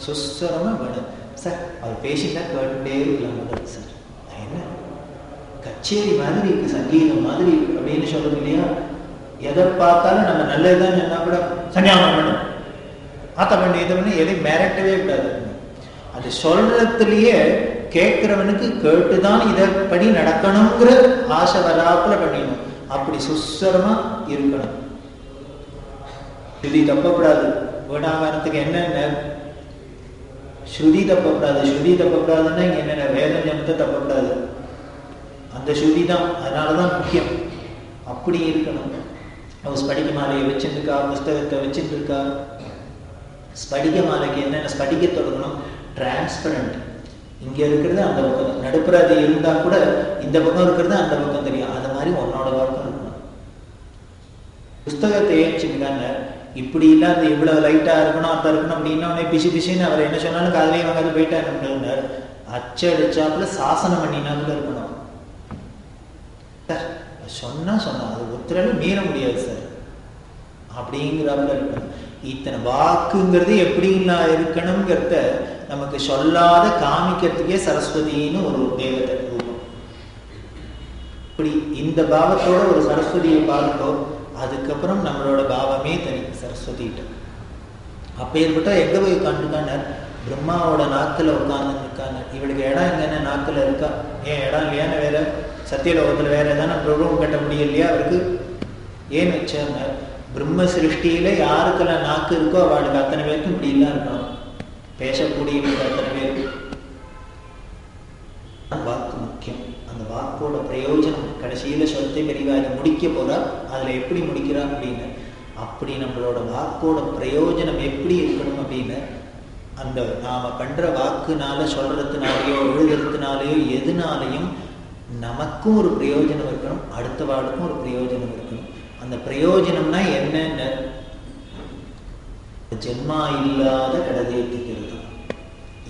சுஸ்வரமா வேணும் சார். அவர் பேசிட்டா கேட்டுட்டே இருக்கலாம் சார். என்ன கச்சேரி மாதிரி இருக்கு, சங்கீதம் மாதிரி இருக்கு அப்படின்னு சொல்றது இல்லையா? எதை பார்த்தாலும் நம்ம நல்லதுதான் சொன்னா கூட சன்னியாசம் பண்ணும், ஆத்த பண்ணி இதை பண்ணி எதையும் மிரட்டவே கூடாது. அது சொல்றதுலயே கேட்கிறவனுக்கு கேட்டுதான் இதப்படி நடக்கணுங்கிற ஆசை வராப்புல பண்ணிடணும். அப்படி சுஸ்வரமா இருக்கணும். ஸ்ருதி தப்பக்கூடாது. வீணாகாரத்துக்கு என்னென்ன ஸ்ருதி தப்பக்கூடாது. ஸ்ருதி தப்பக்கூடாதுன்னா இங்க என்னென்ன வேதம் ஜனத்தை தப்பக்கூடாது. அந்த ஸ்ருதி தான். அதனாலதான் முக்கியம். அப்படி இருக்கணும். அவ ஸ்படிக மாலையை வச்சுருக்கா, புஸ்தகத்தை வச்சுருக்கா. ஸ்படிக மாலைக்கு என்னென்ன ஸ்படிக தொடங்கணும், டிரான்ஸ்பரண்ட். இங்க இருக்கிறது அந்த பக்கம், நடுப்புற அது இருந்தா கூட இந்த பக்கம் இருக்கிறது அந்த பக்கம் தெரியும். அது மாதிரி உன்னோட பக்கம் இருக்கணும். புஸ்தகத்தை ஏச்சுக்காங்க இப்படி இல்லாத இவ்வளவு லைட்டா இருக்கணும், அத்த இருக்கணும் அப்படின்னா பிசி பிசின்னு அவர் என்ன சொன்னாலும் காதலையும் வாங்காது போயிட்டா என்ன அச்சடிச்சாப்புல சாசனம் பண்ணினா கூட இருக்கணும். சொன்னா அது ஒருத்தரால மீற முடியாது சார் அப்படிங்கிறாப்புல இருக்கணும். இத்தனை வாக்குங்கிறது எப்படிலாம் இருக்கணுங்கிறத நமக்கு சொல்லாத காமிக்கிறதுக்கே சரஸ்வதினு ஒரு தேவதை ரூபம். இப்படி இந்த பாவத்தோட ஒரு சரஸ்வதியை பார்த்தோம். அதுக்கப்புறம் நம்மளோட பாவமே தனி சரஸ்வதிட்ட. அப்ப ஏற்பட்டா எங்க போய் உட்காந்துருக்கான பிரம்மாவோட நாக்குல உட்கார்ந்து இருக்காங்க. இவளுக்கு இடம் எங்கன்னா நாக்குல இருக்கா? ஏன் இடம் இல்லையான்னு வேற சத்தியலோகத்துல வேற ஏதாவது பிரபலம் கட்ட முடியலையா அவருக்கு? ஏன்னு வச்சாங்க பிரம்ம சிருஷ்டியில யாருக்கெல்லாம் நாக்கு இருக்கோ அவளுக்கு அத்தனை பேருக்கும் இப்படி எல்லாம் இருக்கணும். பேசக்கூடிய அத்தனை பேருக்கு வாக்கு முக்கியம். அந்த வாக்கோட பிரயோஜனம் கடைசியில சொல்லத்தை பெரியவாக முடிக்க போறா. அதுல எப்படி முடிக்கிறா அப்படின்னு அப்படி நம்மளோட வாக்கோட பிரயோஜனம் எப்படி இருக்கணும் அப்படின்னு அந்த நாம பண்ற வாக்குனால சொல்றதுனாலயோ எழுதுறதுனாலயோ எதுனாலையும் நமக்கும் ஒரு பிரயோஜனம் இருக்கணும், அடுத்த வாழ்க்கும் ஒரு பிரயோஜனம் இருக்கணும். அந்த பிரயோஜனம்னா என்னென்ன ஜென்மா இல்லாத கடதேற்றிக்கிறது.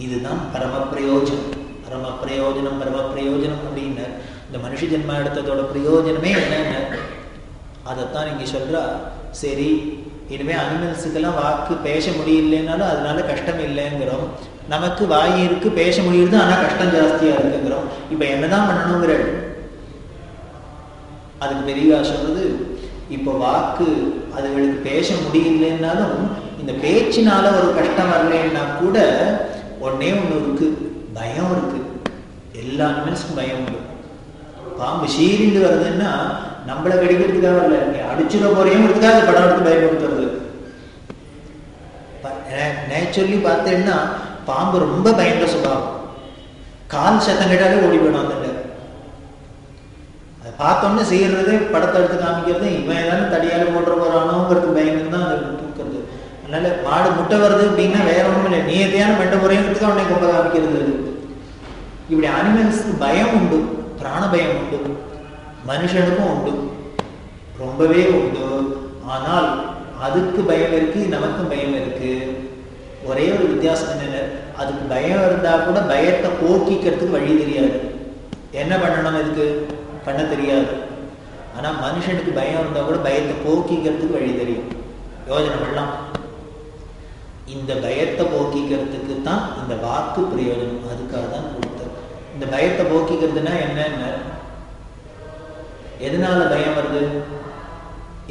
இதுதான் பரம பிரயோஜனம். பரம பிரயோஜனம் பரம பிரயோஜனம் அப்படின்னு இந்த மனுஷ ஜென்மா எடுத்ததோட பிரயோஜனமே என்னென்ன அதைத்தான் இங்க சொல்றா. சரி இனிமே அனிமல்ஸுக்கெல்லாம் வாக்கு பேச முடியலன்னாலும் அதனால கஷ்டம் இல்லைங்கிறோம். நமக்கு வாய் இருக்கு, பேச முடியுது, ஆனா கஷ்டம் ஜாஸ்தியா இருக்குங்கிறோம். இப்ப என்னதான் பண்ணணுங்கிற அதுக்கு பெரியவா சொல்றது, இப்போ வாக்கு அதுகளுக்கு பேச முடியலன்னாலும் இந்த பேச்சினால ஒரு கஷ்டம் வரலன்னா கூட ஒன்னே ஒண்ணு இருக்கு, பயம் இருக்கு. எல்லா அனிமல்ஸ்க்கும் பயம் உண்டு. பாம்பு சீரிண்டு வருதுன்னா நம்மளை கடிக்கிறதுக்காக வரல, நீ அடிச்சுட போறேங்கிறதுக்காக அந்த படம் எடுத்து பயன்படுத்துறது. நேச்சுரலி பார்த்தேன்னா பாம்பு ரொம்ப பயந்த சுபாவம். கால் சத்தம் கேட்டாலே ஓடி போயிடும். அந்த அதை பார்த்தோம்னு செய்யறதே, படத்தை எடுத்து காமிக்கிறது, இவன் ஏதாவது தடியால ஓட்டுற போறானோங்கிறது பயந்து தான் அதை தூக்குறது. அதனால மாடு முட்டை வருது அப்படின்னா வேற ஒன்றும் இல்லை, நீ எதையான மெட்ட போறேங்கிறதுக்கு அவனை கொம்ப காமிக்கிறது. இப்படி அனிமல்ஸ்க்கு பயம் உண்டு, பிராண பயம் உண்டு, மனுஷனுக்கும் உண்டு, ரொம்பவே உண்டு. ஆனால் அதுக்கு பயம் இருக்கு, நமக்கும் பயம் இருக்கு. ஒரே ஒரு வித்தியாசம் என்னென்ன, அதுக்கு பயம் இருந்தா கூட பயத்தை போக்கிக்கிறதுக்கு வழி தெரியாது. என்ன பண்ணணும் இதுக்கு பண்ண தெரியாது. ஆனா மனுஷனுக்கு பயம் இருந்தா கூட பயத்தை போக்கிக்கிறதுக்கு வழி தெரியும், யோஜனை பண்ணலாம். இந்த பயத்தை போக்கிக்கிறதுக்கு தான் இந்த வாக்கு பிரயோஜனம், அதுக்காக தான் கொடுத்தது. இந்த பயத்தை போக்கிக்கிறதுனா என்னன்னு, எதனால பயம் வருது?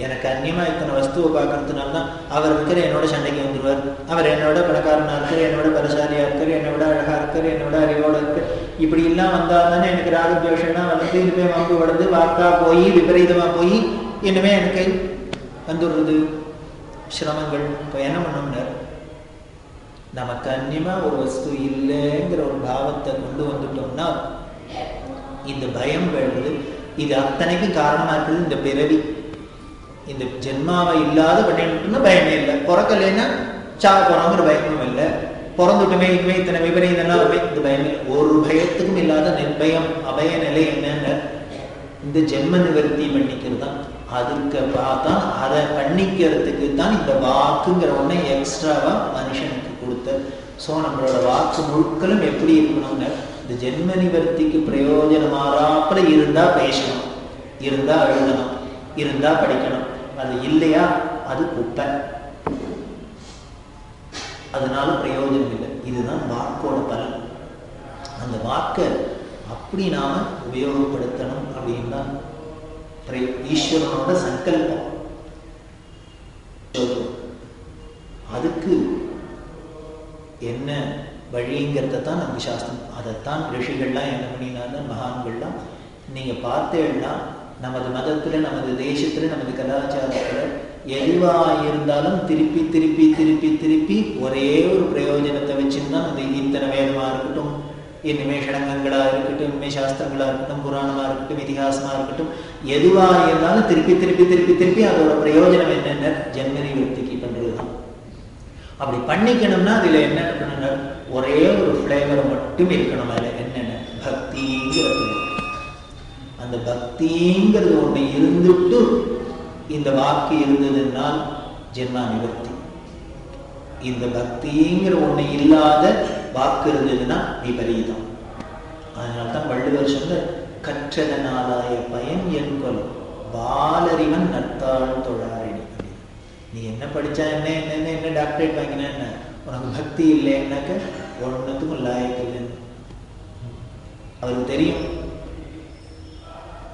எனக்கு அந்நியமா இத்தனை வஸ்துவை பார்க்கறதுனால தான் அவர் இருக்கிற என்னோட சண்டைக்கு வந்துடுவார், அவர் என்னோட பணக்காரனா இருக்கார், என்னோட பலசாலியா இருக்கார், என்னோட அழகா இருக்கார், என்னோட அறிவோட இருக்கார், இப்படி எல்லாம் வந்தா தானே எனக்கு ராகத்வேஷனா வளர்ந்து இனிமே வாங்கி வளர்ந்து வாக்கா போய் விபரீதமா போய் இனிமே எனக்கு வந்துடுறது சிரமங்கள். இப்போ என்ன பண்ணோம்னா, நமக்கு அந்நியமா ஒரு வஸ்து இல்லைங்கிற ஒரு பாவத்தை கொண்டு வந்துட்டோம்னா இந்த பயம் வருது. இது அத்தனைக்கும் காரணமா இருக்குது இந்த பிறவி. இந்த ஜென்மாவை இல்லாத பண்ணிட்டுன்னா பயமே இல்லை, பிறக்கலைன்னா சாக போறாங்கிற பயமும் இல்லை, பிறந்துட்டுமே இனிமே இத்தனை விபரீதம்லாம் இந்த பயம் இல்லை. ஒரு பயத்துக்கும் இல்லாத நிர்பயம் அபய நிலை என்னன்னு இந்த ஜென்ம நிவர்த்தி பண்ணிக்கிறது தான். அதுக்கு பார்த்தா அதை பண்ணிக்கிறதுக்கு தான் இந்த வாக்குங்கிற ஒண்ணு எக்ஸ்ட்ராவா மனுஷனுக்கு கொடுத்த. ஸோ நம்மளோட வாக்கு முழுக்களும் எப்படி இருக்கணும்னு, இந்த ஜென்ம நிவர்த்திக்கு பிரயோஜனமாறாப்புல இருந்தா பேசணும், இருந்தா எழுதணும், இருந்தா படிக்கணும். அது இல்லையா அது குப்பை, அதனால பிரயோஜனம் இல்லை. இதுதான் வாக்கோட பலன். அந்த வாக்கை அப்படி நாம உபயோகப்படுத்தணும் அப்படின்னா ஈஸ்வரனோட சங்கல்பம். அதுக்கு என்ன வழிங்கிறத தான் நமக்கு சாஸ்திரம். அதைத்தான் ரிஷிகள்லாம் என்ன பண்ணினாங்க, மகான்கள்லாம் நீங்க பார்த்தேன்னா நமது மதத்துல, நமது தேசத்துல, நமது கலாச்சாரத்துல எதுவா இருந்தாலும் திருப்பி திருப்பி திருப்பி திருப்பி ஒரே ஒரு பிரயோஜனத்தை வச்சுருந்தா அந்த இத்தனை வேதமா இருக்கட்டும், இனிமே ஷடங்கங்களா இருக்கட்டும், இனிமே சாஸ்திரங்களா இருக்கட்டும், புராணமா இருக்கட்டும், இதிகாசமா இருக்கட்டும், எதுவா இருந்தாலும் திருப்பி திருப்பி திருப்பி திருப்பி அதோட பிரயோஜனம் என்னென்ன ஜென்ம நிவர்த்திக்கு பண்றதுதான். அப்படி பண்ணிக்கணும்னா அதுல என்ன பண்ணணும்னா ஒரே ஒரு ஃபிளேவர் மட்டும் இருக்கணும். அதுல என்னென்ன பக்திங்கிறது. அந்த பக்திங்கிறது ஒண்ணு இருந்துட்டு இந்த வாக்கு இருந்ததுனால் ஜென்மா நிவர்த்தி. இந்த பக்திங்கிற ஒண்ணு இல்லாத வாக்கு இருந்ததுன்னா விபரீதம். அதனால்தான் வள்ளுவர் சொன்ன கற்றதனாலாய பயன் என் கொல் பாலறிவன் நத்தாள் தொழாரணி. நீ என்ன படிச்சா என்ன, என்ன என்ன டாக்டரேட் வாங்கினா என்ன, உனக்கு பக்தி இல்லைன்னாக்க ஒன்னுத்துக்கும் லாயக்கு இல்லைன்னு அவருக்கு தெரியும்.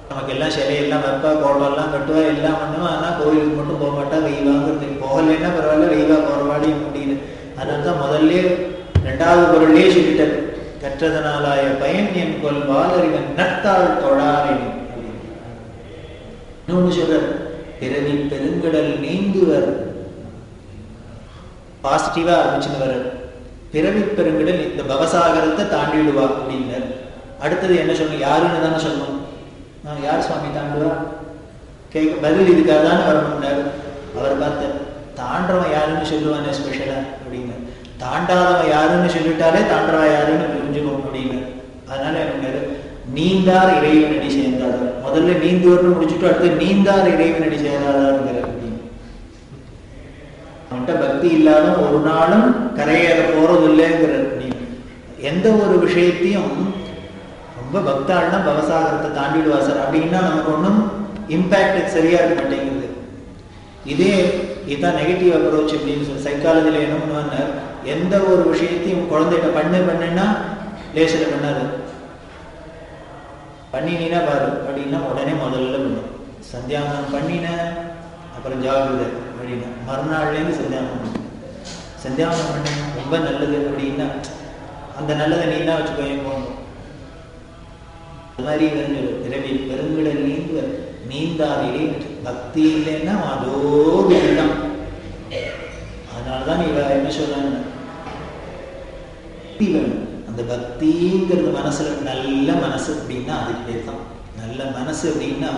நமக்கு எல்லாம் சிலையெல்லாம் வைப்பா, கோடெல்லாம் கட்டுவா, எல்லாம் பண்ணுவா, ஆனா கோயிலுக்கு மட்டும் போக மாட்டா, வெய்வாங்கிறது. போகலைன்னா பரவாயில்ல, வெய்வா போறவாடி அப்படின்னு. அதனால்தான் முதல்ல ரெண்டாவது பொருளே சொல்லிட்டார், கற்றதனாலாய பயன் என் கொல் பாலறிவன் நட்டாள் தொழாரணி. இன்னொன்னு சொல்றார், பிறவி பெருங்கடல் நீந்துவர். பாசிட்டிவா ஆரம்பிச்சுன்னு வர்றார். பிறவி பெருங்கடல் இந்த பவசாகரத்தை தாண்டிடுவா அப்படின்னார். அடுத்தது என்ன சொல்லணும், யாருன்னு தானே சொல்லணும். நான் யார் சுவாமி தாண்டுவா கேட்க பதில் இதுக்காக தானே வரணும்னாரு. அவர் பார்த்த தாண்டவன் யாருன்னு சொல்லுவானே ஸ்பெஷலா அப்படின்னு, தாண்டாதவன் யாருன்னு சொல்லிட்டாலே தாண்டவன் யாருன்னு புரிஞ்சுக்கணும் அப்படின்னு. அதனால என்ன நீந்தார் இறைவனடி சேர்ந்தாதார். முதல்ல நீந்துவர்னு முடிச்சுட்டு அடுத்து நீந்தார் இறைவனடி சேர்ந்தாதாருங்கிற அப்படின்னு. அவன்கிட்ட பக்தி இல்லாத ஒரு நாளும் கரையேற போறது இல்லைங்கிற அப்படின்னு. எந்த ஒரு விஷயத்தையும் ரொம்ப பக்தாள்னா பவசாகரத்தை தாண்டிடுவா சார் அப்படின்னா நமக்கு ஒன்றும் இம்பேக்ட் சரியா இருக்க மாட்டேங்குது. இதுதான் நெகட்டிவ் அப்ரோச் அப்படின்னு சொல்லி சைக்காலஜில என்ன பண்ணுவாங்க, எந்த ஒரு விஷயத்தையும் குழந்தைகிட்ட பண்ணுன்னா லேசில் பண்ணாது, பண்ணினா பாரு அப்படின்னா உடனே முதல்ல பண்ணும். சந்தியாவனம் பண்ணின அப்புறம் ஜாகிரதை அப்படின்னா மறுநாள்லேருந்து சந்தியாவனம் சந்தியாவனம் பண்ண ரொம்ப நல்லது அப்படின்னா அந்த நல்லதை நீ தான் வச்சுக்கோ போகணும். அது மாதிரி பிறவி பெருங்கடல் நீந்தாரிலே பக்தி இல்லைன்னா அதோ வெள்ளம். அதனாலதான் இவ என்ன சொல்றாங்க, அந்த பக்திங்கிறது மனசுல நல்ல மனசு அப்படின்னா அதுக்கு பேர் தான் நல்ல மனசு. அப்படின்னா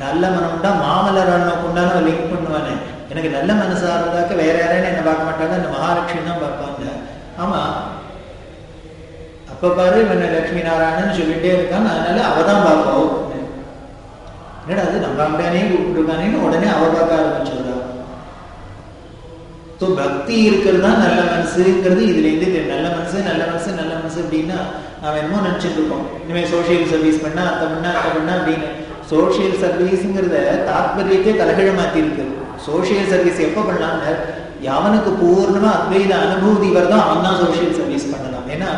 நல்ல மனம்டா மாமல்லர் கொண்டான லிங்க் பண்ணுவானே, எனக்கு நல்ல மனசா இருந்தாக்க வேற யாரையும் என்ன பார்க்க மாட்டாங்க, அந்த மகாலட்சுமி தான் பார்ப்பாங்க. ஆமா, அப்ப பாரு இவன் லட்சுமி நாராயணன் சொல்லிட்டே இருக்கான், அதனால அவதான் பார்ப்போம். என்னடா அது நம்ம அப்படியானே கூப்பிட்டுருக்கானேன்னு உடனே அவ பார்க்க ஆரம்பிச்சிடுறா. ஸோ பக்தி இருக்கிறது தான் நல்ல மனசுங்கிறது இதுல இருந்து நல்ல மனசு நல்ல மனசு நல்ல மனசு அப்படின்னா நாம என்னமோ நினைச்சிட்டு இருக்கோம், இனிமேல் சோசியல் சர்வீஸ் பண்ணா அத்தை பண்ணா அப்படின்னு. சோசியல் சர்வீஸுங்கிறத தாற்பயத்தையே தலைகீழ மாத்தி இருக்கு. சோசியல் சர்வீஸ் எப்ப பண்ணலாம்னு, அவனுக்கு பூர்ணமா அத்வைத அனுபூதி வருதோ அவன் தான் சோசியல் சர்வீஸ் பண்ணலாம். ஏன்னா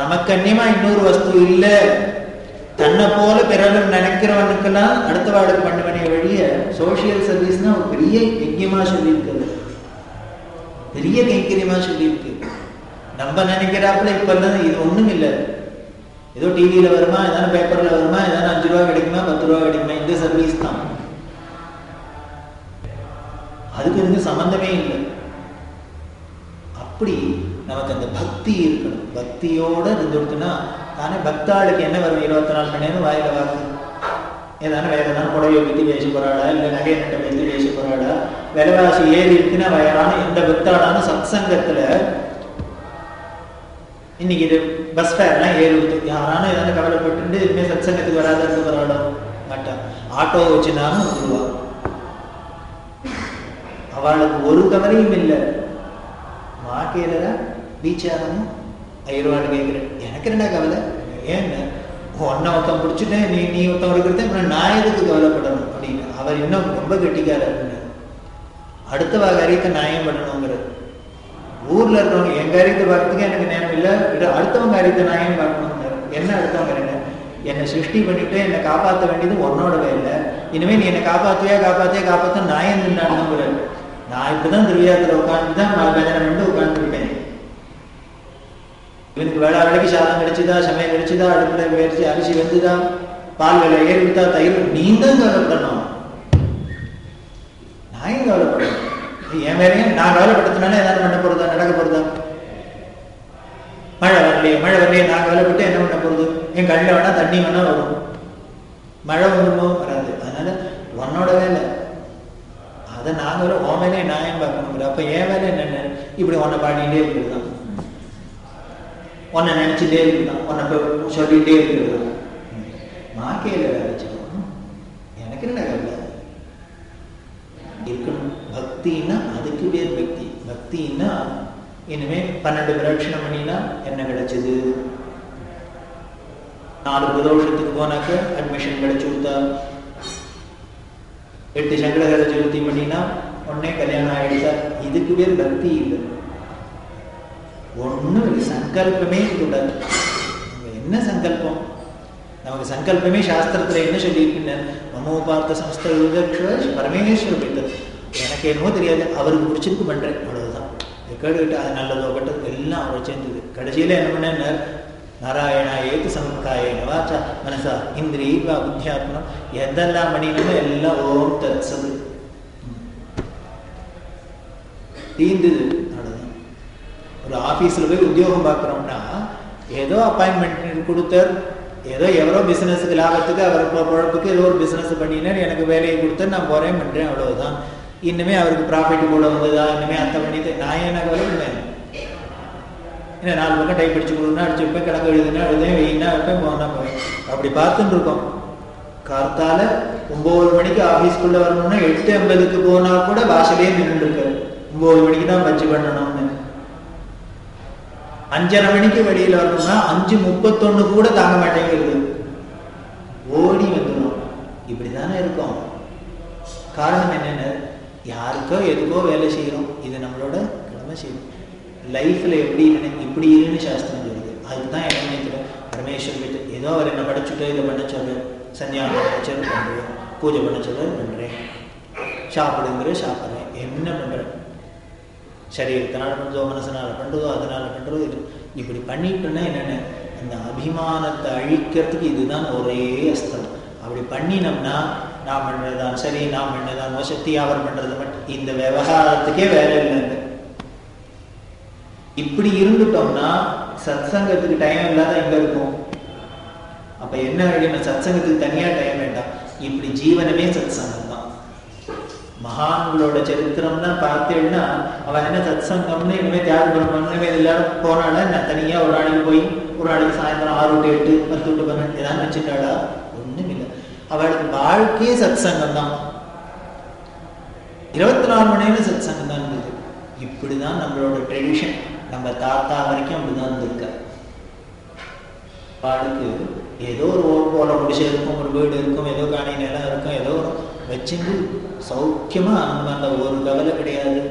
நமக்கு அந்நியமா இன்னொரு வஸ்து இல்ல, தன்னை போல பிறரும் நினைக்கிறவனுக்கெல்லாம் அடுத்த வாடகை பண்ணுவனே வழிய சோசியல் சர்வீஸ்னா ஒரு பெரிய யஜ்யமா சொல்லியிருக்கிறது, பெரிய கைங்கரியமா சொல்லியிருக்கு. நம்ம நினைக்கிறாப்புல இப்ப இது ஒண்ணும் இல்லை, ஏதோ டிவியில வருமா, ஏதாவது பேப்பர்ல வருமா, ஏதாவது 5 ரூபா கிடைக்குமா 10 ரூபா கிடைக்குமா, இந்த சர்வீஸ் தான். அதுக்கு இருந்து சம்பந்தமே இல்லை. அப்படி நமக்கு அந்த பக்தி இருக்கணும். பக்தியோட இருந்துடுத்துனா தானே பக்தாளுக்கு என்ன வரும், 24 மணி நேரம் வாயில வாக்கு, ஏதான வேற ஏதாவது புடவையை பற்றி பேச போறாளா, இல்லை நகை நட்டை பற்றி பேச போறாளா, விலைவாசி ஏறி இருக்குன்னா வயலான இந்த பக்தாளான சத்சங்கத்துல இன்னைக்கு இது பஸ் ஃபேர்லாம் ஏறி விடுத்து, யாரான ஏதாவது கவலைப்பட்டு இனிமேல் சத்சங்கத்துக்கு வராது வராளோ மாட்டா. ஆட்டோ வச்சுனாலும் வந்துருவா, அவளுக்கு ஒரு கவலையும் இல்லை. மாக்கையில பீச்சாரமும் 1000 ரூபான்னு கேட்கிறேன், எனக்கு என்ன கவலை, ஏன்னு ஒன்ன ஒருத்தன் பிடிச்சிட்டேன், நீ ஒருத்தன் இருக்கிறத அப்புறம் நான் எதுக்கு கவலைப்படணும் அப்படின்னு. அவர் இன்னும் ரொம்ப கெட்டிக்காரர், அடுத்த காரியத்தை நியாயம் பண்ணணுங்கிறது. ஊர்ல இருக்கிறவங்க என் காரியத்தை பார்க்கறதுக்கு எனக்கு நேரம் இல்லை, அடுத்தவங்க காரியத்தை நியாயம் பார்க்கணுங்கிறார். என்ன அடுத்தவங்க என்னை சிருஷ்டி பண்ணிட்டு என்னை காப்பாற்ற வேண்டியது உன்னோடவே இல்லை, இனிமே நீ என்னை காப்பாற்ற நியாயம் நின்றாடுங்கிறார். நான் இப்படிதான் திருவிழாத்துல உட்காந்துதான் பஜனை பண்ணி உட்காந்துருக்கேன். இவனுக்கு வேலை வேலைக்கு சாதம் கிடைச்சுதா, சமையல் கிடைச்சுதா, அடுப்புல வேடிச்சு அரிசி வந்துதா, பால் விலை ஏறிவிட்டா, தயிர், நீ தான் கவலைப்படணும், நான் ஏன் கவலைப்படணும்? என் வேலையும் நான் கவலைப்பட்டதுனால ஏதாவது பண்ண போறதா, நடக்க போறதா? மழை வரலையே நான் கவலைப்பட்டு என்ன பண்ண போறது? என் கண்ணில் வேணா தண்ணி வேணா வரும், மழை வந்துமோ வராது. அதனால உன்னோட வேலை, அதை நாங்க உன் வேலையை நியாயம் பார்க்கணுங்கிற. அப்ப என் வேலை என்னென்ன, இப்படி உன்னை பாடிட்டே இருக்கிறதுதான், உன்னை நினைச்சுட்டே இருக்குதான், உன்னை சொல்லிட்டே இருக்கிறது. மாக்கையில வேலை செய்யணும், எனக்கு என்ன கவலை இருக்கணும். பக்தின்னா அதுக்கு பேர் பக்தி. பக்தின்னா இனிமே 12 பிரதட்சணம் பண்ணினா என்ன கிடைச்சது, 4 பிரதோஷத்துக்கு போனாக்க அட்மிஷன் கிடைச்சு கொடுத்தா, 8 சங்கடகர சதுர்த்தி பண்ணினா உடனே கல்யாணம் ஆயிடுச்சா, இதுக்கு பேர் பக்தி இல்லை. ஒண்ணும் இல்லை, சங்கல்பமே கூடாது. என்ன சங்கல்பம், நமக்கு சங்கல்பமே சாஸ்திரத்துல என்ன சொல்லியிருக்குன்னு, மமோபார்த்த சமஸ்த பரமேஸ்வர பித்தர், எனக்கு என்னமோ தெரியாது, அவருக்கு பிடிச்சிருக்கு பண்றேன், அவ்வளவுதான். கேட்டு அது நல்லதோ கெட்டது எல்லாம் அவர் சேர்ந்தது. கடைசியில என்ன பண்ண, நாராயணா ஏத்து சமுக்காயன வாச்சா மனசா இந்திரியவா புத்தியாத்மனம், எதெல்லாம் பண்ணினமோ எல்லாம் ஓம் தத் சது தீர்ந்தது. அவ்வளவுதான். ஒரு ஆபீஸ்ல போய் உத்தியோகம் பார்க்குறோம்னா ஏதோ அப்பாயின்மெண்ட் கொடுத்தார், ஏதோ எவரோ பிசினஸுக்கு லாபத்துக்கு அவர் குழப்புக்கு ஏதோ ஒரு பிசினஸ் பண்ணினார், எனக்கு வேலையை கொடுத்தார், நான் போறேன் பண்றேன், அவ்வளவுதான். இன்னுமே அவருக்கு ப்ராஃபிட் கூட வந்ததா, இனிமே அத்தை பண்ணிட்டு நான் என்ன கவலைப்பேன். ஏன்னா 4 பக்கம் டைப் அடிச்சு கொடுனா அடிச்சு வைப்பேன், கணக்கு எழுதுனா எழுதேன், வெயினா வைப்பேன், போனா போவேன். அப்படி பார்த்துட்டு இருக்கோம். கார்த்தால 9 மணிக்கு ஆபீஸ்க்குள்ள வரணும்னா 8:50க்கு போனா கூட வாசலே நின்று இருக்காரு. 9 மணிக்கு தான் பஞ்சு பண்ணணும்னு. 5:30 மணிக்கு வெளியில வரணும்னா 5:31 கூட தாங்க மாட்டேங்கிறது, ஓடி வந்துடும். இப்படிதானே இருக்கும். காரணம் என்னென்ன, யாருக்கோ எதுக்கோ வேலை செய்யறோம், இது நம்மளோட கடமை செய்யணும். லைஃப்ல எப்படி இப்படி இருன்னு சாஸ்திரம் சொல்லுது. அதுதான் என்ன நினைக்கிறேன், பரமேஸ்வரன் ஏதோ அவர் என்ன படைச்சுட்டோ இதை பண்ண சொல்ற, சன்னியாசம் படைச்சது பண்றேன், பூஜை பண்ண சொல்ல பண்றேன், சாப்பிடுங்கிற சாப்பிட்றேன், என்ன பண்றேன், சரீரத்தினால பண்றதோ மனசனால பண்றதோ அதனால பண்றதோ, இப்படி பண்ணிட்டோன்னா என்னென்ன அந்த அபிமானத்தை அழிக்கிறதுக்கு இதுதான் ஒரே அஸ்திரம். அப்படி பண்ணினோம்னா நாம் பண்ணதான் சரி, நாம் பண்ணதான் வசதி, அவர் பண்றது மட்டும், இந்த விவகாரத்துக்கே வேலை இல்லைங்க. இப்படி இருந்துட்டோம்னா சத்சங்கத்துக்கு டைம் இல்லாத எங்க இருக்கும்? அப்ப என்ன வேணும்? சத்சங்கத்துக்கு தனியா டைம் வேண்டாம். இப்படி ஜீவனமே சத்சங்கம் தான். மகான்களோட சரித்திரம்னா பார்த்தேன்னா அவன் என்ன சத்சங்கம்னு இனிமே தியாக பிரம்மன்னு எல்லாரும் போனால நான் தனியா ஒரு நாளைக்கு போய் ஒரு நாளைக்கு சாயந்தரம் 6 to 8 10 to 12 ஏதாவது வச்சுட்டாளா? ஒண்ணும் இல்லை. அவளுக்கு வாழ்க்கையே சத்சங்கம் தான். 24 மணி நேரம் சத்சங்கம் தான் இருந்தது. இப்படிதான் நம்மளோட ட்ரெடிஷன். நம்ம தாத்தா வரைக்கும் அப்படிதான் இருந்திருக்க. அவளுக்கு ஏதோ ஒரு போல முடிச்சு இருக்கும், ஒரு வீடு இருக்கும், ஏதோ காணி நிலம் இருக்கும், ஏதோ வச்சுட்டு சௌக்கியமா அந்த ஒரு கவலை கிடையாது.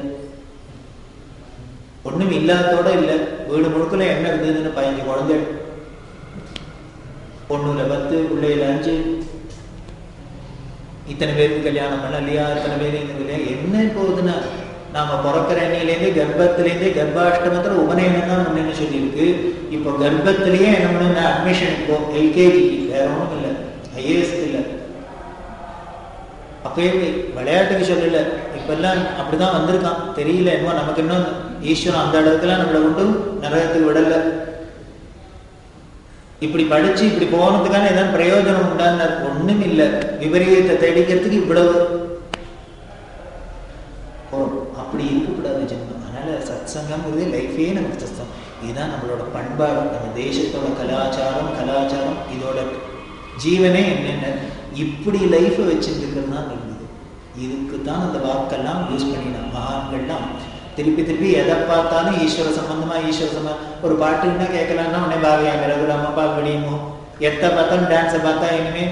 ஒண்ணும் இல்லாதோட இல்லை. வீடு முழுக்கல என்ன இருந்ததுன்னு 15 குழந்தை, பொண்ணுல 10, பிள்ளையில 5, இத்தனை பேருக்கு கல்யாணம் பண்ண இல்லையா, இத்தனை பேருக்கு இந்த கல்யாணம் என்ன போகுதுன்னா, நாம பிறக்கிற எண்ணிலேருந்தே கர்ப்பத்திலேருந்தே கர்ப்பாஷ்டமத்துல உபநயனம் தான் முன்னு சொல்லியிருக்கு. இப்போ கர்ப்பத்திலேயே என்ன பண்ண அட்மிஷன், இப்போ எல்கேஜி, வேற ஒன்றும் இல்லை, ஐஏஎஸ் இல்லை. அப்பயே விளையாட்டுக்கு சொல்லல, இப்பெல்லாம் அப்படிதான் வந்திருக்கான். தெரியல என்னமோ நமக்கு இன்னும் ஈஸ்வரன் அந்த இடத்துல நம்மளை கொண்டு நரகத்துக்கு விடல. இப்படி படிச்சு இப்படி போனதுக்கான ஏதாவது பிரயோஜனம் உண்டான ஒண்ணும் இல்லை. விபரீதத்தை தேடிக்கிறதுக்கு இவ்வளவு அப்படி இருக்கக்கூடாது ஜென்மம். அதனால சத்சங்கம்ங்கிறது லைஃபே நமக்கு சத்சங்கம். இதுதான் நம்மளோட பண்பாடு, நம்ம தேசத்தோட கலாச்சாரம் இதோட ஜீவனே என்னென்ன. இப்படி லைஃபை வச்சுருக்கிறது தான் இருந்தது. இதுக்கு தான் அந்த வாக்கெல்லாம் யூஸ் பண்ணினான் மகான்கள்லாம். திருப்பி எதை பார்த்தாலும் ஈஸ்வர சம்பந்தமா ஒரு பாட்டுன்னா கேட்கலான்னா உடனே பாவியா ரகுராம பால்வடியுமோ, எத்தை பார்த்தாலும் டான்ஸை பார்த்தா இனிமே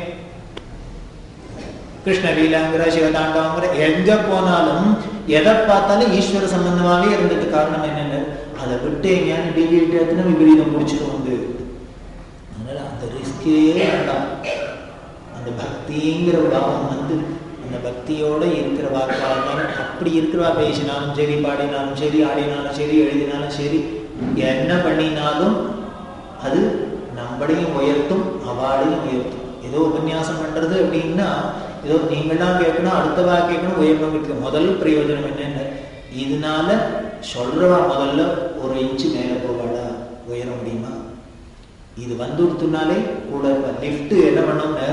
கிருஷ்ண லீலாங்கிற சிவதாண்டவங்கிற எங்க போனாலும் எதை பார்த்தாலும் ஈஸ்வர சம்பந்தமாவே இருந்தது. காரணம் என்னென்ன, அதை விட்டு எங்கேயானு டிவிட்டா விபரீதம் முடிச்சுட்டு வந்து, அதனால அந்த ரிஸ்கே வேண்டாம். அந்த பக்திங்கிற பாவம் வந்து அந்த பக்தியோட இருக்கிற வாக்காளர்களும் அப்படி இருக்கிறவா பேசினாலும் சரி, பாடினாலும் சரி, ஆடினாலும் சரி, எழுதினாலும் சரி, என்ன பண்ணினாலும் அது நம்மளையும் உயர்த்தும், அவளையும் உயர்த்தும். ஏதோ உபன்யாசம் பண்றது அப்படின்னா ஏதோ நீங்களாம் கேட்கணும், அடுத்தவா கேட்கணும், உயர்வு இருக்கு. முதல் பிரயோஜனம் என்னென்ன, இதனால சொல்றவா முதல்ல ஒரு இன்ச்சு மேல போவாடா, உயர முடியுமா? இது வந்துடுத்துனாலே கூட லிஃப்ட் என்ன பண்ணோம்னா,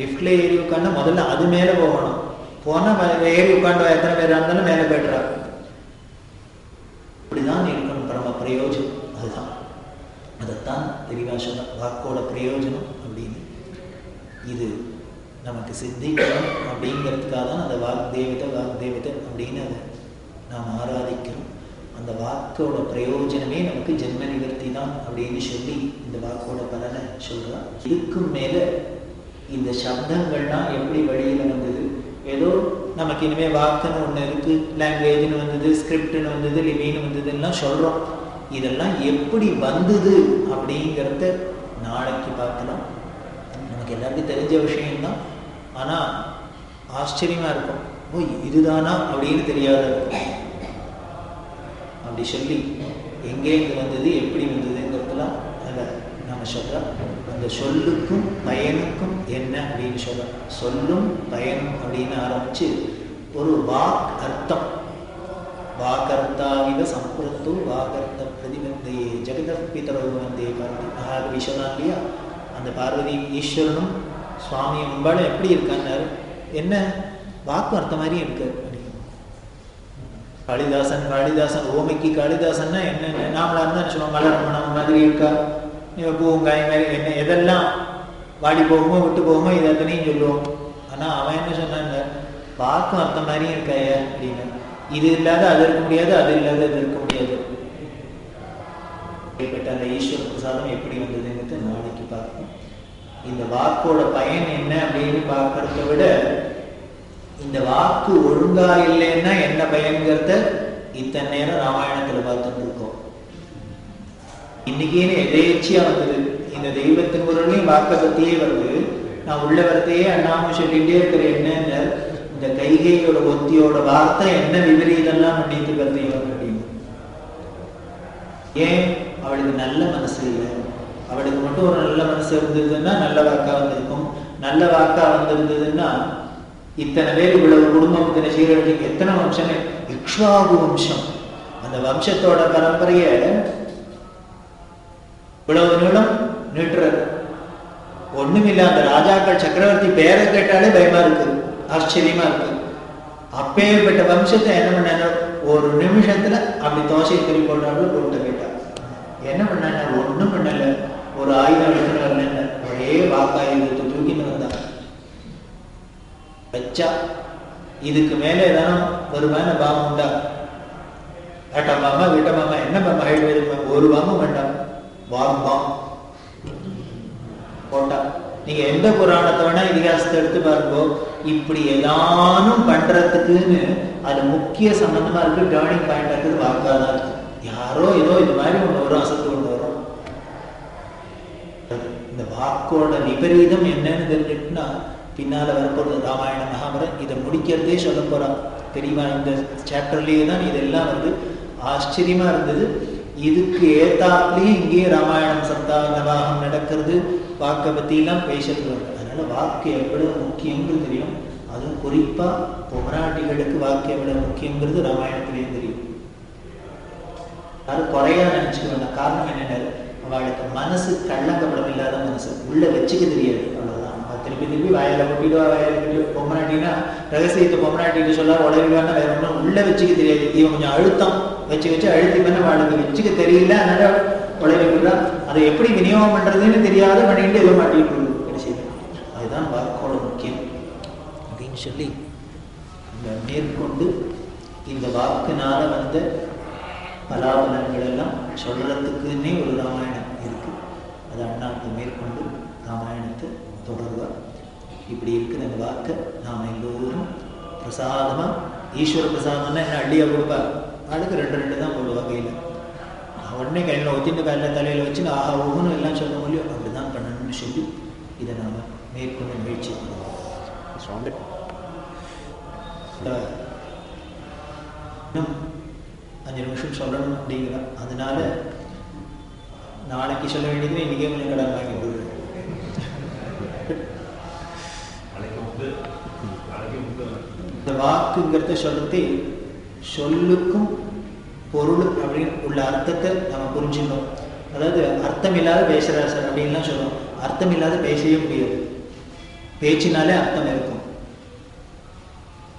லிஃப்ட்ல ஏறி உட்காந்து முதல்ல அது மேல போகணும். போனா ஏறி உட்காந்து எத்தனை பேர் இருந்தாலும் மேல போய்டுறா. இப்படிதான் இருக்கணும் பரம பிரயோஜனம். அதுதான், அதைத்தான் தெளிவா சொல்ல வாக்கோட பிரயோஜனம் அப்படின்னு. இது நமக்கு சித்திக்கணும் அப்படிங்கிறதுக்காக தான் அந்த வாக் தேவதை அப்படின்னு அதை நாம் ஆராதிக்கிறோம். அந்த வாக்கோட பிரயோஜனமே நமக்கு ஜென்ம நிவர்த்தி தான் அப்படின்னு சொல்லி இந்த வாக்கோட பலனை சொல்றா. இதுக்கும் மேல இந்த சப்தங்கள்லாம் எப்படி வெளியில வந்தது, ஏதோ நமக்கு இனிமே வாக்குன்னு ஒண்ணு இருக்கு, லாங்குவேஜ்னு வந்தது, ஸ்கிரிப்ட்னு வந்தது, லிபின்னு வந்ததுலாம் சொல்றோம். இதெல்லாம் எப்படி வந்தது அப்படிங்கிறத நாளைக்கு பார்க்கலாம். நமக்கு எல்லாருக்கும் தெரிஞ்ச விஷயம்தான், ஆனா ஆச்சரியமா இருக்கும், ஓ இதுதானா அப்படின்னு தெரியாத இருக்கும். அப்படி சொல்லி எங்கே இங்க வந்தது, எப்படி வந்ததுங்கிறதுலாம் அதை நாம சொல்றோம். அந்த சொல்லுக்கும் பயனுக்கும் என்ன அப்படின்னு சொல்றோம். சொல்லும் பயனும் அப்படின்னு ஆரம்பிச்சு ஒரு வாக் அர்த்தம், வாகர்த்தாவித சம்பிரத்தோ வாகர்த்த பிரதிபந்தையே ஜெகத பிதரோ வந்தே பார்வதி மகாகவி சொன்னான் இல்லையா. அந்த பார்வதி ஈஸ்வரனும் சுவாமி முன்பாடு எப்படி இருக்கான்னாரு, என்ன வாக்கு அர்த்த மாதிரி இருக்கு. காளிதாசன் ஓமைக்கு காளிதாசன்னா என்ன, நாமளா இருந்தா சொல்லுவோம் மலரமணம் மாதிரி இருக்கா, பூங்காய் மாதிரி என்ன, எதெல்லாம் வாடி போகுமோ விட்டு போகுமோ இது அத்தனையும் சொல்லுவோம். ஆனா அவன் என்ன சொன்னாங்க, வாக்கு அர்த்த மாதிரியும் இருக்காய அப்படின்னு. இது இல்லாத அது இருக்க முடியாது, அது இல்லாத அது இருக்க முடியாது. அந்த ஈஸ்வர பிரசாதம் எப்படி வந்ததுங்கிறது நாளைக்கு பார்ப்போம். இந்த வாக்கோட பயன் என்ன அப்படின்னு பார்க்கறத விட, இந்த வாக்கு ஒழுங்கா இல்லைன்னா என்ன பயன்கிறத இத்தனை நேரம் ராமாயணத்துல பார்த்துட்டு இருக்கோம். இன்னைக்கு எதேச்சியா வந்தது, இந்த தெய்வத்தின் குரலையும் வாக்க பத்தியே வருது. நான் உள்ள வரத்தையே அண்ணாம சொல்லிட்டே இருக்கிறேன். என்ன இந்த கைகையோட ஒத்தியோட வார்த்தை என்ன விபரீதம்லாம் பண்ணிட்டு கருத்தையும் அப்படின்னு. ஏன் அவளுக்கு நல்ல மனசு இல்லை, அவளுக்கு மட்டும் ஒரு நல்ல மனசு இருந்ததுன்னா நல்ல வாக்கா வந்திருக்கும். நல்ல வாக்கா வந்திருந்ததுன்னா இத்தனை பேர் இவ்வளவு குடும்பம் இத்தனை சீரழிக்கு எத்தனை வம்சமே இக்ஷ்வாகு வம்சம். அந்த வம்சத்தோட பரம்பரைய இவ்வளவு நீளம் நீட்டுறது ஒண்ணுமில்ல. அந்த ராஜாக்கள் சக்கரவர்த்தி பேரை கேட்டாலே பயமா இருக்கு, ஆச்சரியமா இருக்கு. அப்பேற்பட்ட வம்சத்தை என்ன பண்ண ஒரு நிமிஷத்துல அப்படி தோசை திரி போட்டாலும் போட்டு கேட்டார். என்ன பண்ண ஒண்ணும் பண்ணல, ஒரு ஆயுதம் எடுத்துன்னு வரல, ஒரே வாக்காயுதத்தை தூக்கின்னு வந்தார். வச்சா இதுக்கு மேல ஏதாவது வருமான பாவம் உண்டா? ஏட்டா மாமா வீட்ட மாமா என்ன மாமா ஆயிடுவேன், ஒரு பாவம் வேண்டாம், வாம்பாம் போட்டா. நீங்க எந்த புராணத்தை வேணா இதிகாசத்தை எடுத்து பாருங்கோ, இப்படி ஏதானும் பண்றதுக்குன்னு அது முக்கிய சம்பந்தமா இருக்கு, டேர்னிங் பாயிண்ட் இருக்குது வாக்காதான் இருக்கு. யாரோ ஏதோ இது மாதிரி ஒண்ணு வரும், அசத்து ஒண்ணு வரும். இந்த வாக்கோட விபரீதம் என்னன்னு தெரிஞ்சுட்டுனா பின்னால வரப்போறது ராமாயண மகாபாரதம். இதை முடிக்கிறதே சொல்ல போறான் தெரியுமா? இந்த சாப்டர்லயே தான் இதெல்லாம் வந்து ஆச்சரியமா இருந்தது. இதுக்கு ஏத்தாப்புலயே இங்கேயே ராமாயணம் சப்தா நவாகம் நடக்கிறது, வாக்கை பத்தி எல்லாம் பேசுறது. அதனால வாக்கு எவ்வளவு முக்கியங்கிறது தெரியும். அதுவும் குறிப்பா பொமராட்டிகளுக்கு வாக்கு எவ்வளவு முக்கியங்கிறது ராமாயணத்திலேயே தெரியும். அது குறையா நினைச்சுக்க வேண்டாம். காரணம் என்னென்ன, அவளுக்கு மனசு கள்ளங்கப்படம் இல்லாத மனசு, உள்ள வச்சுக்க தெரியாது, அவ்வளவுதான். திருப்பி திருப்பி வாயில கொட்டிடுவா, வாயில கொட்டிடுவா. பொம்மநாட்டினா ரகசியத்தை பொம்மநாட்டிட்டு சொல்ல உடவிடுவான்னா வேற ஒன்றும் உள்ள வச்சுக்க தெரியாது. இவன் கொஞ்சம் அழுத்தம் வச்சு வச்சு அழுத்தி பண்ண அவளுக்கு வச்சுக்க தெரியல, அதனால உடவி விடுறா. அதை எப்படி விநியோகம் பண்றதுன்னு தெரியாத பண்ணிட்டு எதுவும் மாட்டிட்டு கிடைச்சி. அதுதான் வாக்கோட முக்கியம் அப்படின்னு சொல்லி இந்த மேற்கொண்டு இந்த வாக்குனால வந்த பலாபலன்கள் எல்லாம் சொல்றதுக்குன்னே ஒரு ராமாயணம் இருக்கு. அது அண்ணாக்கு மேற்கொண்டு ராமாயணத்தை தொடர்வார். இப்படி இருக்கிற அந்த வாக்கை நாம எல்லோரும் பிரசாதமா, ஈஸ்வர பிரசாதம்னா என்ன அள்ளியா கொடுப்பார், அதுக்கு ரெண்டு ரெண்டு தான் போடுவா கையில. உடனே கையில ஒத்தின்னு கையில தலையில வச்சு ஆஹா ஒவ்வொன்றும் எல்லாம் சொல்ல முடியும், அப்படிதான் பண்ணணும்னு சொல்லி இதை நாம மேற்கொண்டு முயற்சி பண்ணுவோம். இன்னும் 5 நிமிஷம் சொல்லணும் அப்படிங்கிற, அதனால நாளைக்கு சொல்ல வேண்டியது இன்னைக்கே கொஞ்சம் கடன் வாங்கிட்டு இந்த வாக்குங்கிறத சொல்றது சொல்லுக்கும் பொருள் அப்படின்னு உள்ள அர்த்தத்தை நம்ம புரிஞ்சுக்கணும். அதாவது அர்த்தம் இல்லாத பேசுறாரு சார் அப்படின்லாம் சொல்லுவோம். அர்த்தம் இல்லாத பேசவே முடியாது, பேச்சினாலே அர்த்தம் இருக்கும்.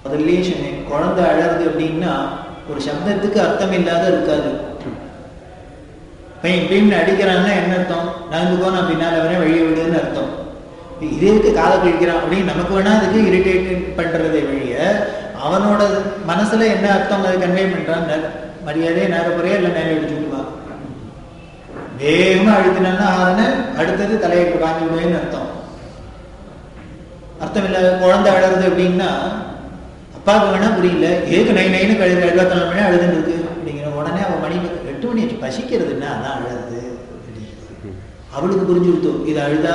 முதல்லயே சொன்னேன், குழந்தை அழறது அப்படின்னா ஒரு சப்தத்துக்கு அர்த்தம் இல்லாத இருக்காது. பையன் பீம்னு அடிக்கிறான்னா என்ன அர்த்தம், நகர்ந்துக்கோ நான் பின்னால வரேன் வழியை விடுன்னு அர்த்தம். இதற்கு காதை கழிக்கிறான் அப்படின்னு நமக்கு வேணா அதுக்கு இரிட்டேட் பண்றதை வழிய அவனோட மனசுல என்ன அர்த்தம் அதை கன்வே பண்றான், மரியாதையே நேரக்குறையா இல்லை நேரம் எடுத்துக்குமா. வேகமா அழுத்தினான்னா அதனை அடுத்தது தலையை வாங்கி விடுவேன்னு அர்த்தம். அர்த்தம் இல்லாத குழந்தை அழறது அப்படின்னா அப்பாவுக்கு வேணா புரியல, ஏக்கு நைன்னு கழுது 74 மணி அழுதுன்னு இருக்கு அப்படிங்கிற உடனே அவன் மணி 8 மணி பசிக்கிறதுன்னா அதான் அழுது. அவளுக்கு புரிஞ்சு கொடுத்தோம், இது அழுதா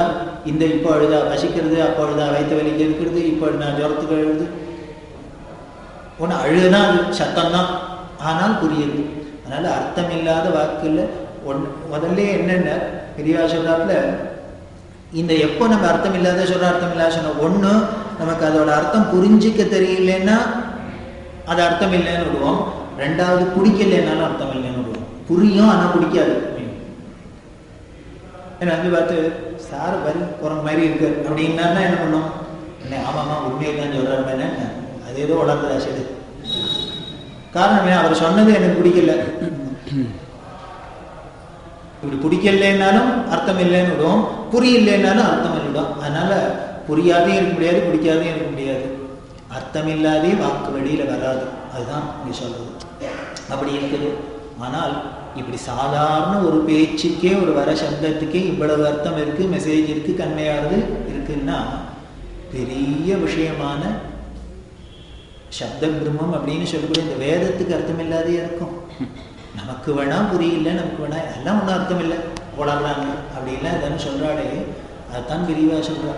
இந்த இப்போ அழுதா பசிக்கிறது, அப்போ அழுதா வயிற்று வலிக்கு இருக்கிறது, இப்போ நான் ஜுரத்துக்கு அழுது. ஒன்று அழுதுதான் அது சத்தம்தான், ஆனால் புரியுது. அதனால அர்த்தம் இல்லாத வாக்குல முதல்ல என்னென்ன பெரியவா சொல்றாப்புல, இந்த எப்போ நம்ம அர்த்தம் இல்லாத சொல்ற அர்த்தம் இல்லாத சொன்ன ஒண்ணு நமக்கு அதோட அர்த்தம் புரிஞ்சிக்க தெரியலன்னா அது அர்த்தம் இல்லைன்னு விடுவோம். ரெண்டாவது பிடிக்கலன்னாலும் அர்த்தம் இல்லைன்னு விடுவோம். புரியும் ஆனா பிடிக்காது. வந்து பார்த்து சாரு பாரு குரங்கு மாதிரி இருக்கு அப்படின்னா என்ன பண்ணோம், என்ன ஆமாமா உண்மையை தான் சொல்றாரு, அது ஏதோ வளர்ந்ததா சரி. காரணம் என்ன, அவர் சொன்னது எனக்கு பிடிக்கல. இப்படி பிடிக்கலன்னாலும் அர்த்தம் இல்லைன்னு விடுவோம், புரியலன்னாலும் அர்த்தம் இல்லைடும். அதனால புரியாதே இருக்க முடியாது, பிடிக்காதே இருக்க முடியாது. அர்த்தம் இல்லாதே வாக்கு வெளியில வராது, அதுதான் நீ சொல்றது. அப்படி இருக்குது. ஆனால் இப்படி சாதாரண ஒரு பேச்சுக்கே ஒரு வர சப்தத்துக்கே இவ்வளவு அர்த்தம் இருக்கு, மெசேஜ் இருக்கு, கன்மையானது இருக்குன்னா பெரிய விஷயமான சப்த பிரம்மம் அப்படின்னு சொல்லக்கூடிய இந்த வேதத்துக்கு அர்த்தம் இல்லாதே இருக்கும். நமக்கு வேணா புரியல, நமக்கு வேணா எல்லாம் ஒன்றும் அர்த்தம் இல்லை போடாடுறாங்க அப்படின்லாம் எதானு சொல்றாளே, அதுதான் விரிவா சொல்றா.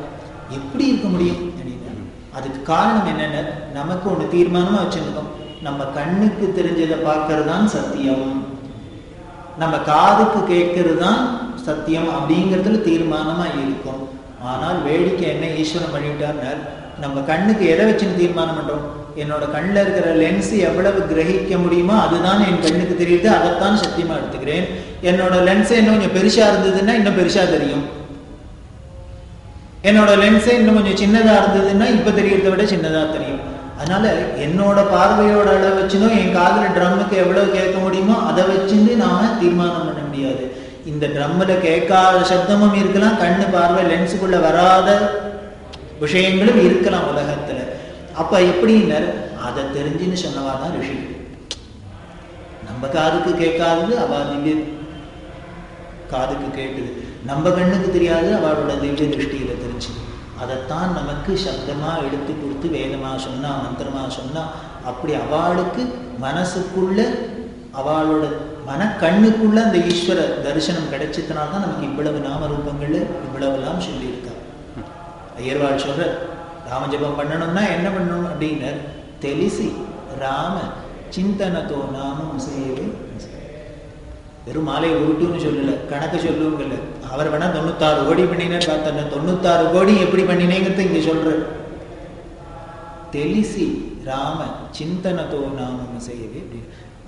எப்படி இருக்க முடியும் அப்படின்னா அதுக்கு காரணம் என்னென்ன, நமக்கு ஒன்று தீர்மானமா வச்சிருக்கோம், நம்ம கண்ணுக்கு தெரிஞ்சதை பார்க்கறது தான் சத்தியம், நம்ம காதுக்கு கேட்கறது தான் சத்தியம் அப்படிங்கிறதுல தீர்மானமா இருக்கும். ஆனால் வேடிக்கை என்ன ஈஸ்வரன் பண்ணிட்டார்னா, நம்ம கண்ணுக்கு எதை வச்சுன்னு தீர்மானம் பண்றோம்? என்னோட கண்ணில் இருக்கிற லென்ஸ் எவ்வளவு கிரகிக்க முடியுமோ அதுதான் என் கண்ணுக்கு தெரியுது, அதைத்தான் சத்தியமா எடுத்துக்கிறேன். என்னோட லென்ஸ் இன்னும் கொஞ்சம் பெருசா இருந்ததுன்னா இன்னும் பெருசா தெரியும். என்னோட லென்ஸே இன்னும் கொஞ்சம் சின்னதா இருந்ததுன்னா இப்ப தெரியறதை விட சின்னதா தெரியும். அதனால என்னோட பார்வையோட அளவு வச்சுனோ என் காதுல ட்ரம்முக்கு எவ்வளவு கேட்க முடியுமோ அதை வச்சுட்டு நாம தீர்மானம் பண்ண முடியாது. இந்த ட்ரம்மில் கேட்காத சப்தமும் இருக்கலாம், கண்ணு பார்வை லென்ஸுக்குள்ள வராத விஷயங்களும் இருக்கலாம் உலகத்துல. அப்ப எப்படின்னு அதை தெரிஞ்சுன்னு சொன்னவாதான் ரிஷி. நம்ம காதுக்கு கேட்காதது அவ திவ்ய காதுக்கு கேட்டுது, நம்ம கண்ணுக்கு தெரியாது அவளோட திவ்ய திருஷ்டியில தெரிஞ்சுது. அதைத்தான் நமக்கு சப்தமா எடுத்து கொடுத்து வேதமா சொன்னா மந்திரமா சொன்னா அப்படி அவளுக்கு மனசுக்குள்ள அவளோட மனக்கண்ணுக்குள்ள அந்த ஈஸ்வர தரிசனம் கிடைச்சதுனால்தான் நமக்கு இவ்வளவு நாம ரூபங்கள்ல இவ்வளவுலாம் சொல்லியிருக்கா. ஐயர்வாள் சொல்ற ராமஜபம் பண்ணணும்னா என்ன பண்ணணும் அப்படின்னு தெளிசி ராம சிந்தனத்தோ நாமம் சேவை. வெறும் மாலை உருட்டுன்னு சொல்லல, கணக்கு சொல்லுவங்கல்ல. அவர் வேணா 96 கோடி பண்ணினார் பார்த்தா, 96 கோடி எப்படி பண்ணினேங்கிறது இங்க சொல்ற. தெளிசி ராம சிந்தனத்தோ நாமம் செய்யவே.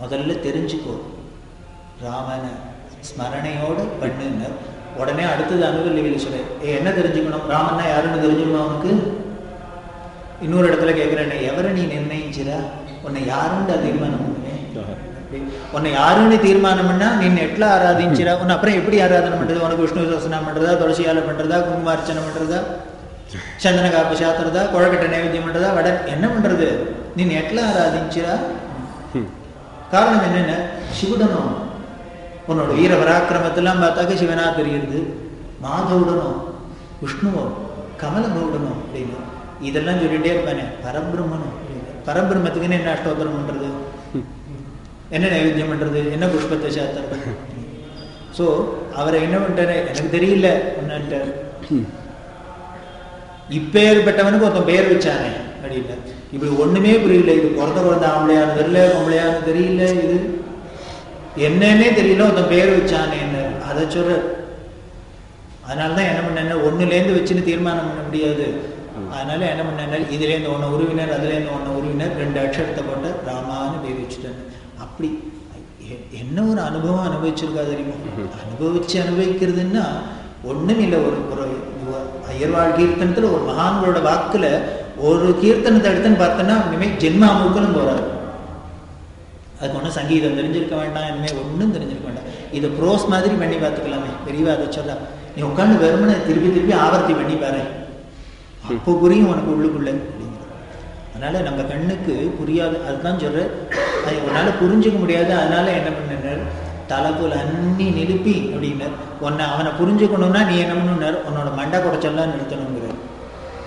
முதல்ல தெரிஞ்சுக்கோ, ராமனை ஸ்மரணையோட பண்ணுங்க. உடனே அடுத்தது அனுபவியில் சொல்ல என்ன தெரிஞ்சுக்கணும்? ராமன்னா யாருன்னு தெரிஞ்சுக்கணும் அவனுக்கு. இன்னொரு இடத்துல கேட்கிறேன், எவரை நீ நிர்ணயிச்சிரா? உன்னை யாருன்னு தீர்மானம் பண்ணுவேன். உன்னை யாருன்னு தீர்மானம் பண்ணா நீ எட்ல ஆராதிச்சிரா? உன்னை அப்புறம் எப்படி ஆராதனை பண்றது? உனக்கு விஷ்ணு தோசனம் பண்றதா, துளசியால பண்றதா, குங்குமார்ச்சனை பண்றதா, சந்தன காப்பு சாத்துறதா, குழக்கட்டை நைவேத்தியம் பண்றதா, வட என்ன பண்றது? நீ எட்ல ஆராதிச்சிரா? காரணம் என்னென்ன? சிவுடனும் உன்னோட வீர பராக்கிரமத்தெல்லாம் பார்த்தாக்க சிவனா தெரியுது. மாதவுடனும் விஷ்ணுவும் கமலகவுடனும் அப்படின்னு இதெல்லாம் சொல்லிட்டே இருப்பானே. பரபிரம்மனும் பரபிரம்மத்துக்குன்னு என்ன அஷ்டோத்திரம் பண்றது, என்ன நைவேத்தியம் பண்றது, என்ன புஷ்பத்தை சாத்துறது? ஸோ அவரை என்ன பண்ணிட்டாரு எனக்கு தெரியல ஒன்னுட்டு. இப்பேற்பட்டவனுக்கு ஒருத்தன் பெயர் வச்சானே அப்படின்னு. இப்படி ஒண்ணுமே புரியல. இது பிறந்த குழந்தை ஆம்பளையானு தெரியல, பொம்பளையானு தெரியல, இது என்னன்னே தெரியல, ஒருத்தன் பெயர் வச்சானே என்ன அதை சொல்ற. அதனாலதான் என்ன பண்ண, ஒண்ணுலேருந்து வச்சுன்னு தீர்மானம் பண்ண முடியாது. அதனால என்ன பண்ண, இதுலேருந்து ஒன்னு உருவினர், அதுலேருந்து ஒன்னு உருவினர், 2 அக்ஷரத்தை போட்டு ராமான்னு பேர் வச்சுட்டாங்க. அப்படி என்ன ஒரு அனுபவம் அனுபவிச்சிருக்கா தெரியுமா? அனுபவிக்கிறதுன்னா ஒண்ணும் இல்லை. ஒரு ஐயர்வாள் கீர்த்தனத்துல ஒரு மகான்களோட வாக்குல ஒரு கீர்த்தனத்தை எடுத்துன்னு பார்த்தோன்னா இனிமேல் ஜென்மா முழுக்கணும் போறாரு. அதுக்கு ஒன்றும் சங்கீதம் தெரிஞ்சிருக்க வேண்டாம், இனிமேல் ஒன்றும் தெரிஞ்சிருக்க வேண்டாம். இதை ப்ரோஸ் மாதிரி பண்ணி பார்த்துக்கலாமே. பெரியவா அதை சொல்ல, நீ உட்காந்து வெறுமனை திருப்பி திருப்பி ஆவர்த்தி பண்ணி பாரு, அப்போ புரியும் உனக்கு உள்ளுக்குள்ள அப்படிங்கிறது. அதனால நம்ம கண்ணுக்கு புரியாது, அதுதான் சொல்ற. அது உன்னால புரிஞ்சுக்க முடியாது. அதனால என்ன பண்ண, தலைப்புல அன்னி நிலுப்பி அப்படின்னார். அவனை புரிஞ்சுக்கணும்னா நீ என்ன பண்ணுனார், உன்னோட மண்டை குடைச்செல்லாம் நிறுத்தணுங்கிறார்.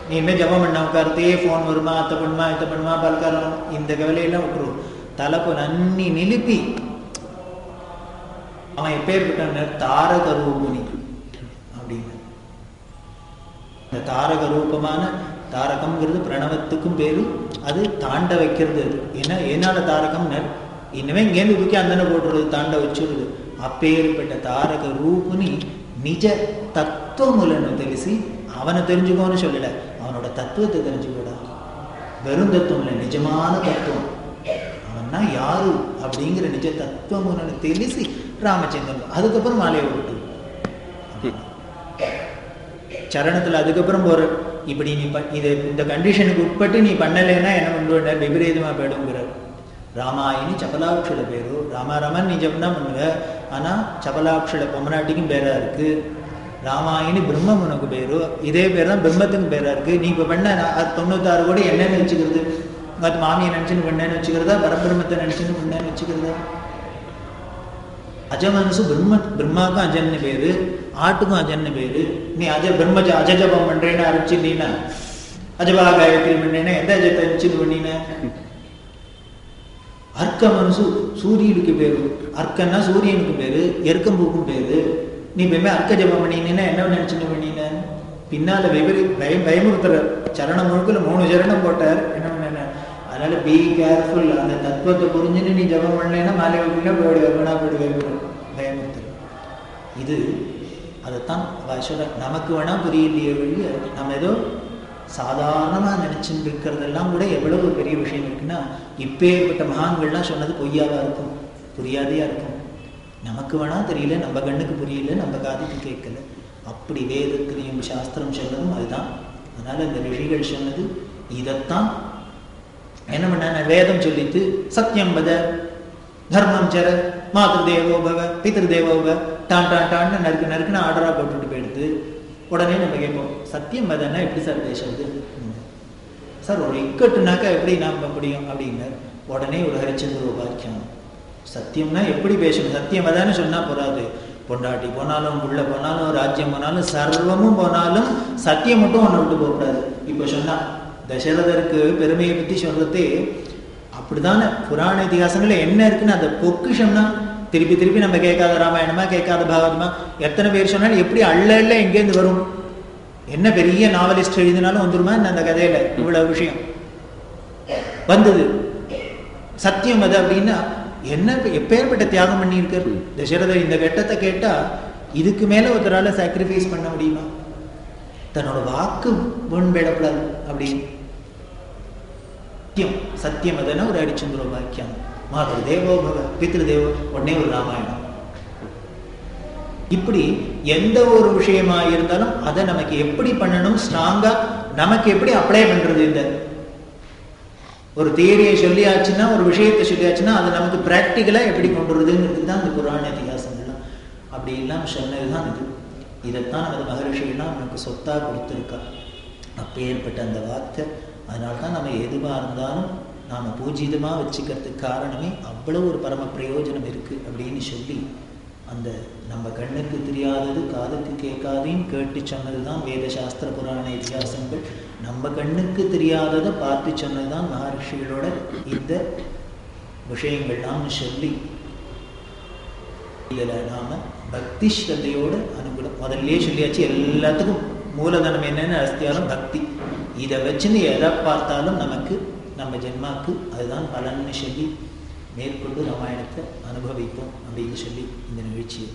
நீ என்ன ஜபம் பண்ண உட்காரத்தே ஃபோன் வருமா, அத்தை பண்ணுமா, இத்தை பண்ணுமா, பல்காரம், இந்த கவலையெல்லாம் விட்டுருவோம். தலைப்புல அன்னி நிலுப்பி அவன் எப்பேற்பட்ட தாரக ரூபுனி அப்படின்னு. இந்த தாரக ரூபமான தாரகம்ங்கிறது பிரணவத்துக்கும் பேரு, அது தாண்ட வைக்கிறது. ஏன்னா ஏனால தாரகம்னு இனிமே இங்கேருந்து தூக்கி அந்தன போட்டுறது, தாண்ட வச்சுடுது. அப்பேற்பட்ட தாரக ரூபுனி நிஜ தத்துவமுலன்னு தெரிசி அவனை தெரிஞ்சுக்கோன்னு சொல்லல, அவனோட தத்துவத்தை தெரிஞ்சுக்கூடா. வெறும் தத்துவம் இல்லை, நிஜமான தத்துவம். அவன்னா யாரு அப்படிங்கிற நிஜ தத்துவமுலன்னு தெரிசி ராமச்சந்திரன். அதுக்கப்புறம் மாலையை விட்டு சரணத்துல அதுக்கப்புறம் போற. இப்படி நீ இது இந்த கண்டிஷனுக்கு உட்பட்டு நீ பண்ணலைன்னா என்ன பண்ணுவ, விபரீதமா போயிடுங்கிறார். ராமாயினி சபலாட்சல பேரு. ராமாராமன் நீ ஜபம் தான் பண்ணுவ, ஆனா சபலாட்சல பொம்மநாட்டிக்கும் பேரா இருக்கு. ராமாயினி பிரம்மம் உனக்கு பேரு, இதே பேர் தான் பிரம்மத்துக்கும் பேரா இருக்கு. நீ இப்ப பண்ண 96 கோடி என்னன்னு வச்சுக்கிறது, மாமியை நினைச்சுன்னு பண்ணேன்னு வச்சுக்கிறதா, பரபிரம்மத்தை நினைச்சுன்னு பண்ணேன்னு வச்சுக்கிறதா? அஜமனசு பிரம்மாவுக்கும் அஜன்னு பேரு, ஆட்டுக்கும் அஜன்னு பேரு. நீ அஜஜபம் பண்றேன்னு ஆரம்பிச்சிருந்தீங்கன்னா, அஜபா காயத்ரி பண்ணேன்னா எந்த அஜத்தை நினைச்சுன்னு பண்ணின? அர்க்க மனசு சூரியனுக்கு பேரு, அர்க்கன்னா சூரியனுக்கு பேரு, எருக்கம்பூக்கும் பேரு. நீ எப்பவுமே அர்க்க ஜபம் பண்ணினீன்னா என்ன நினைச்சுன்னு பண்ணின? பின்னால பயமுறுத்துற சரணம் முழுக்கல 3 சரணம் போட்டார். என்ன பண்ண? அதனால பி கேர்ஃபுல். அந்த தத்துவத்தை புரிஞ்சுன்னு நீ ஜபம் பண்ணலைன்னா மாலை விட்டுனா போயிடுவேன், வேணா போயிடுவேன், பயமுறுத்துற. இது அதைத்தான் சொல்ற. நமக்கு வேணா புரியலையே வழிய நம்ம ஏதோ சாதாரணமாக நினைச்சுட்டு இருக்கிறதெல்லாம் கூட எவ்வளவு பெரிய விஷயம் இருக்குன்னா, இப்பேற்பட்ட மகான்கள்லாம் சொன்னது பொய்யாவா இருக்கும், புரியாதையா இருக்கும். நமக்கு வேணா தெரியல, நம்ம கண்ணுக்கு புரியல, நம்ம காதுக்கு கேட்கல. அப்படி வேதத்திலையும் சாஸ்திரம் சொன்னதும் அதுதான். அதனால இந்த ரிஷிகள் சொன்னது இதைத்தான். என்ன பண்ண, வேதம் சொல்லித்து சத்தியம் வத, தர்மம் சர, மாதர் தேவோபவ, பிதர் தேவோபவ, டான் டான் டான்னு நறுக்குன்னு ஆர்டரா போட்டுட்டு போயிடுது. உடனே நம்ம கேட்போம், சத்தியம் வதன்னா எப்படி சார் பேசுறது சார், ஒரு இக்கட்டுனாக்கா எப்படி நம்ப முடியும் அப்படின்னு. உடனே ஒரு ஹரிச்சந்திர உபாக்கியம், சத்தியம்னா எப்படி பேசணும், சத்தியம் வதான்னு சொன்னா போறாது. பொண்டாட்டி போனாலும், உள்ள போனாலும், ராஜ்யம் போனாலும், சர்வமும் போனாலும் சத்தியம் மட்டும் ஒன்று விட்டு போகக்கூடாது. இப்போ சொன்னா தசரதருக்கு பெருமையை பற்றி சொல்றதே அப்படிதானே. புராண இதிகாசங்கள்ல என்ன இருக்குன்னு அந்த பொக்கிஷம்னா திருப்பி திருப்பி நம்ம கேட்காத ராமாயணமா, கேட்காத பாகவதமா, எத்தனை பேர் சொன்னாலும் எப்படி அள்ள எங்கேருந்து வரும்? என்ன பெரிய நாவலிஸ்ட் எழுதினாலும் வந்துருமா அந்த கதையில இவ்வளவு விஷயம் வந்தது. சத்தியம் அது அப்படின்னா என்ன, எப்பேற்பட்ட தியாகம் பண்ணியிருக்காரு தசரதர். இந்த கட்டத்தை கேட்டா இதுக்கு மேல ஒருத்தரால சாக்ரிஃபைஸ் பண்ண முடியுமா? தன்னோட வாக்கு வீண்பேடப்படாது அப்படின்னு. சத்தியம் சத்தியம் அதுன்னா ஒரு ஹரிச்சந்திர வாக்கியம். மாதர் தேவோபவ, பித்ரு தேவோ, உடனே ஒரு ராமாயணம். இப்படி எந்த ஒரு விஷயமா இருந்தாலும் அதை நமக்கு எப்படி பண்ணணும், ஸ்ட்ராங்கா நமக்கு எப்படி அப்ளை பண்றது. இந்த ஒரு தியரியை சொல்லியாச்சுன்னா, ஒரு விஷயத்தை சொல்லியாச்சுன்னா அதை நமக்கு பிராக்டிக்கலா எப்படி கொண்டு வருதுங்கிறது தான் இந்த புராண இதிகாசங்கள்லாம். அப்படி எல்லாம் சொன்னதுதான் இது. இதைத்தான் நமது மகரிஷிகள்லாம் நமக்கு சொத்தா கொடுத்துருக்கா. அப்பேற்பட்ட அந்த வார்த்தை. அதனால்தான் நம்ம எதுவாக இருந்தாலும் நாம் பூஜிதமாக வச்சுக்கிறதுக்கு காரணமே அவ்வளோ ஒரு பரம பிரயோஜனம் இருக்குது அப்படின்னு சொல்லி, அந்த நம்ம கண்ணுக்கு தெரியாதது காதுக்கு கேட்காதையும் கேட்டு சொன்னது தான் வேத சாஸ்திர புராண இதிகாசங்கள். நம்ம கண்ணுக்கு தெரியாததை பார்த்து சொன்னது தான் மகரிஷிகளோட இந்த விஷயங்கள்லாம்னு சொல்லி, இதில் நாம் பக்தி ஸ்ரத்தையோடு அனுகூலம் முதல்லே சொல்லியாச்சு. எல்லாத்துக்கும் மூலதனம் என்னென்னு அஸ்தியாரம் பக்தி. இதை வச்சுன்னு எதை பார்த்தாலும் நமக்கு நம்ம ஜென்மாக்கு அதுதான் பலன்னு சொல்லி மேற்கொண்டு ராமாயணத்தை அனுபவிப்போம் அப்படின்னு சொல்லி இந்த நிகழ்ச்சியை